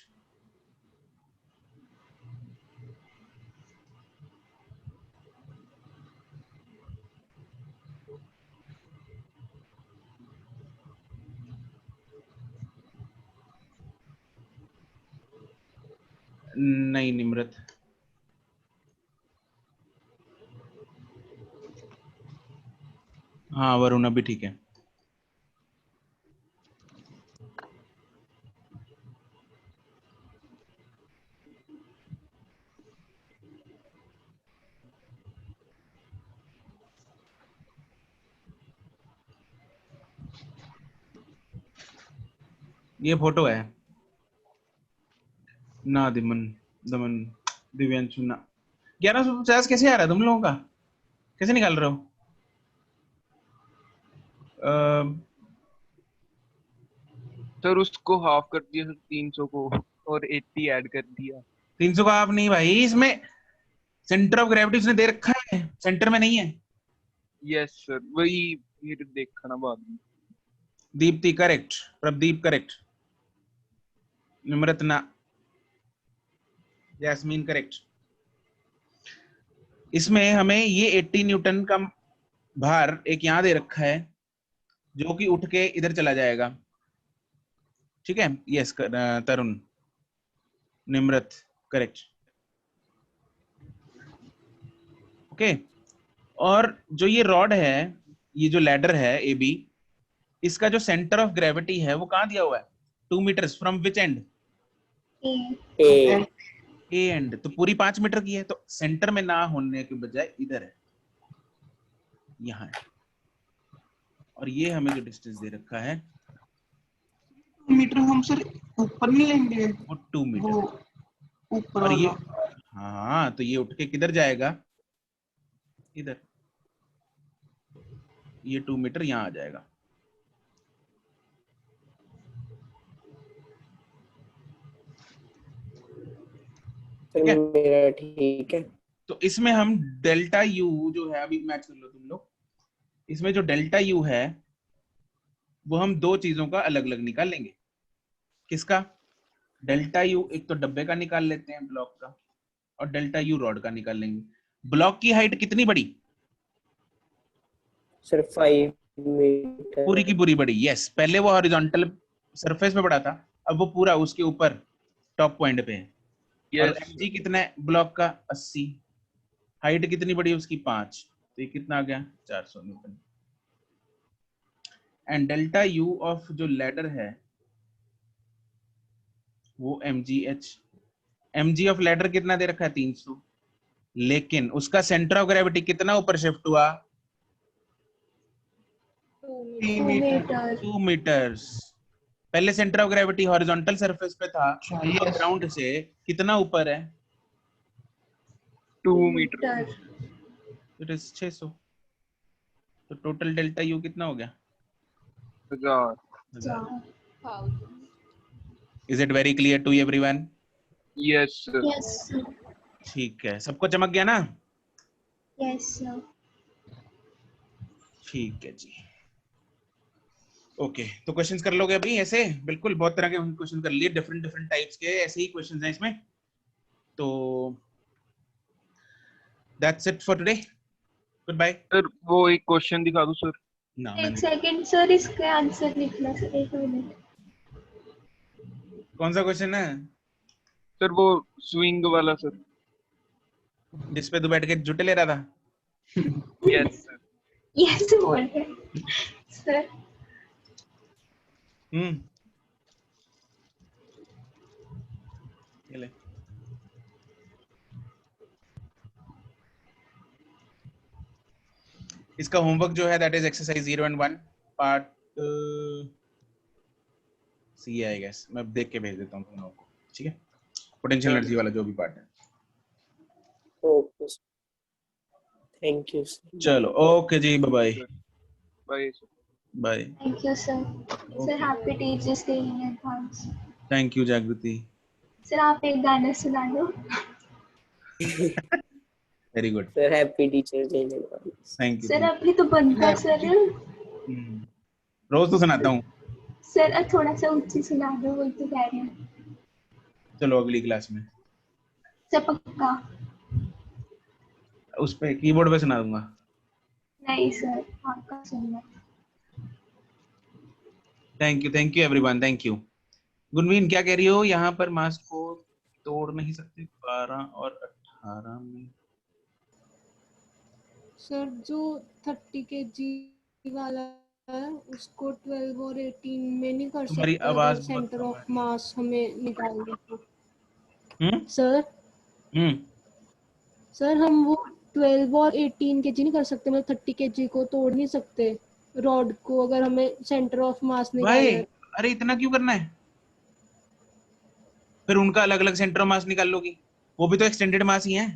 S1: नहीं निम्रत, हाँ वरुण अभी ठीक है। ये फोटो है ना, दिमन दमन दिव्यांशु ना। 1150 कैसे आ रहा है तुम लोगों का, कैसे निकाल रहे हो?
S4: सर उसको हाफ कर दिया सर 300 को और 80 ऐड कर दिया।
S1: 300 का हाफ नहीं भाई, इसमें सेंटर ऑफ ग्रेविटी उसने दे रखा है, सेंटर में नहीं है।
S4: यस सर, वही फिर देखना बाद में।
S1: दीप्ति करेक्ट, प्रदीप करेक्ट, निम्रत ना, जैस्मीन करेक्ट। इसमें हमें ये 80 न्यूटन का भार एक यहां दे रखा है जो कि उठ के इधर चला जाएगा, ठीक है। यस तरुण, निम्रत करेक्ट, ओके। और जो ये रॉड है, ये जो लैडर है ए बी, इसका जो सेंटर ऑफ ग्रेविटी है वो कहाँ दिया हुआ है? 2 metres from which end?
S3: A
S1: A end. तो पूरी 5 मीटर की है, तो सेंटर में ना होने के बजाय इधर है, यहाँ है। और ये हमें जो डिस्टेंस दे रखा है
S6: मीटर हम सर ऊपर नहीं लेंगे,
S1: वो 2 मीटर।
S6: वो ऊपर
S1: और ये
S6: वाला।
S1: हाँ, तो ये उठ के किधर जाएगा? इधर। ये 2 मीटर यहाँ आ जाएगा। ठीक है,
S3: मेरा ठीक है।
S1: तो इसमें हम डेल्टा यू जो है, अभी मैच कर लो तुम लोग, इसमें जो डेल्टा यू है वो हम दो चीजों का अलग अलग निकाल लेंगे। किसका? डेल्टा यू एक तो डब्बे का निकाल लेते हैं, ब्लॉक का, और डेल्टा यू रॉड का निकाल लेंगे। ब्लॉक की हाइट कितनी बड़ी?
S3: Sir 5 metre.
S1: पूरी की पूरी बड़ी, यस। पहले वो हॉरिजॉन्टल सरफेस पे पड़ा था, अब वो पूरा उसके ऊपर टॉप पॉइंट पे है। और
S4: यस
S1: mg कितना है ब्लॉक का? 80। हाइट कितनी बड़ी है उसकी? 5। तो ये कितना आ गया? 400 Newton. And delta U of जो लैडर है वो mgh। mg ऑफ लैडर कितना दे रखा है? 300। लेकिन उसका सेंटर ऑफ ग्रेविटी कितना ऊपर शिफ्ट हुआ?
S2: 2 मीटर।
S1: 2 मीटर्स। पहले centre of gravity horizontal surface पे था,
S6: yes.
S1: ग्राउंड से कितना ऊपर है?
S4: 2 मीटर।
S1: It is 600। तो टोटल डेल्टा यू कितना हो गया?
S4: 1000।
S1: Is it very clear to everyone?
S4: Yes sir.
S2: Yes sir.
S1: ठीक है, सबको चमक गया ना?
S2: Yes sir.
S1: ठीक है जी, ओके। तो क्वेश्चंस कर लोगे अभी ऐसे? बिल्कुल, बहुत तरह के क्वेश्चन कर लिए, डिफरेंट डिफरेंट टाइप्स के ऐसे ही क्वेश्चंस हैं इसमें। तो that's it for today, good bye.
S4: Sir वो एक क्वेश्चन दिखा दो सर।
S1: ना
S2: एक सेकंड सर, इसका आंसर लिखना सर, 1 मिनट।
S1: कौन सा क्वेश्चन है?
S4: सर वो स्विंग वाला सर।
S1: जिसपे तू बैठ के जुटे ले रहा था?
S4: Yes sir.
S2: यस बोल रहे सर।
S1: ये ले। इसका होमवर्क जो है that is exercise 0 and 1 part C है, आई गेस। मैं देख के भेज देता हूँ तुम लोगों को, ठीक है? पोटेंशियल एनर्जी वाला जो भी पार्ट है।
S3: Okay, thank you sir.
S1: चलो, ओके जी, bye bye.
S4: Bye sir.
S1: Bye.
S2: Thank you sir. Sir happy teachers day in advance.
S1: Thank you Jagriti.
S2: Sir आप एक गाना सुना दो।
S1: Very good,
S3: sir happy teachers day.
S1: Thank you.
S2: Sir अभी तो बनता है सर।
S1: रोज तो सुनाता हूँ।
S2: सर थोड़ा सा ऊंची सुना दो, वही तो कह रहे हैं।
S1: चलो अगली क्लास में
S2: सर पक्का?
S1: उस पे कीबोर्ड पे सुना दूंगा।
S2: नहीं सर, आपका सुनना।
S1: Thank you everyone, thank you. Gunveen क्या कह रही हो? यहाँ पर मास को तोड़ नहीं सकते 12 और 18 में?
S5: सर जो 30 kg वाला है उसको 12 और 18 में नहीं कर
S1: तुम्हारी
S5: सकते
S1: आवाज
S5: अगर
S1: बहुत
S5: सेंटर
S1: कम आ
S5: ऑफ
S1: रही है।
S5: मास हमें निकालना हो।
S1: हम्म
S5: सर
S1: हम्म
S5: सर हम वो 12 और 18 kg नहीं कर सकते, मतलब 30 kg को तोड़ नहीं सकते रॉड को, अगर हमें सेंटर ऑफ मास
S1: भाई
S5: निकालना है।
S1: अरे इतना क्यों करना है? फिर उनका अलग अलग सेंटर मास निकाल लोगी, वो भी तो एक्सटेंडेड मास ही है।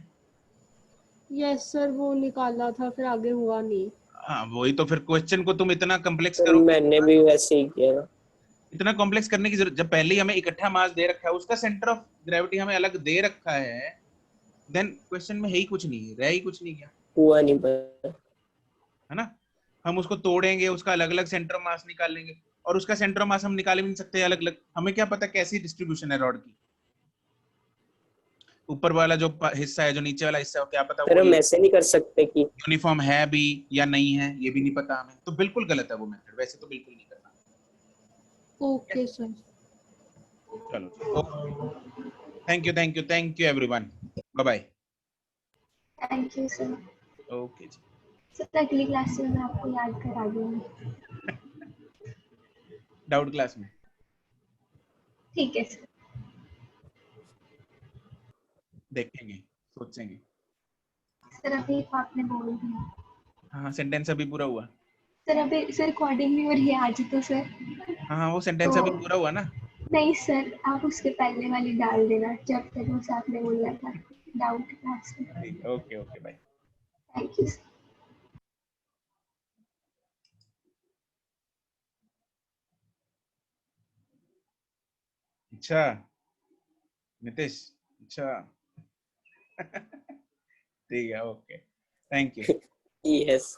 S5: यस सर, वो निकाला था फिर आगे हुआ नहीं।
S1: हाँ वही तो, फिर क्वेश्चन को तुम इतना कॉम्प्लेक्स
S3: सर
S1: करोगे।
S3: मैंने भी वैसे ही किया था।
S1: इतना कॉम्प्लेक्स करने की जरूरत, जब पहले ही हमें इकट्ठा मास दे रखा है, उसका सेंटर ऑफ ग्रेविटी हमें अलग दे रखा है, देन क्वेश्चन में है ही कुछ नहीं, रह ही कुछ नहीं गया,
S3: हुआ नहीं पर।
S1: है ना। हम उसको तोड़ेंगे, उसका अलग अलग सेंटर ऑफ मास निकाल लेंगे, और उसका सेंटर ऑफ मास हम निकाल भी नहीं सकते अलग अलग। हमें क्या पता कैसी डिस्ट्रीब्यूशन है रॉड की, ऊपर वाला जो हिस्सा है, जो नीचे वाला हिस्सा है, क्या पता
S3: सर
S1: वो
S3: हम ऐसे नहीं कर सकते कि
S1: यूनिफॉर्म है भी या नहीं है, ये भी नहीं पता हमें, तो बिल्कुल गलत है वो मेथड, वैसे तो बिल्कुल नहीं करना।
S5: Okay sir.
S1: चलो thank you everyone, bye bye.
S2: Thank you sir.
S1: Okay जी।
S2: सर अगली क्लास में मैं आपको याद करा दूंगी।
S1: डाउट क्लास में
S2: ठीक है सर।
S1: देखेंगे, सोचेंगे।
S2: सर अभी आपने बोल दिया।
S1: हाँ सेंटेंस अभी पूरा हुआ।
S2: सर अभी सर रिकॉर्डिंग नहीं हो रही है आज तो सर।
S1: हाँ वो सेंटेंस
S2: तो
S1: अभी पूरा हुआ ना।
S2: नहीं सर, आप उसके पहले वाली डाल देना जब तक वो साथ में बोल रहा था डाउट क्लास में।
S1: ठीक, okay okay bye.
S2: Thank you sir.
S1: अच्छा नितिश, अच्छा ठीक है, ओके, थैंक यू।
S3: यस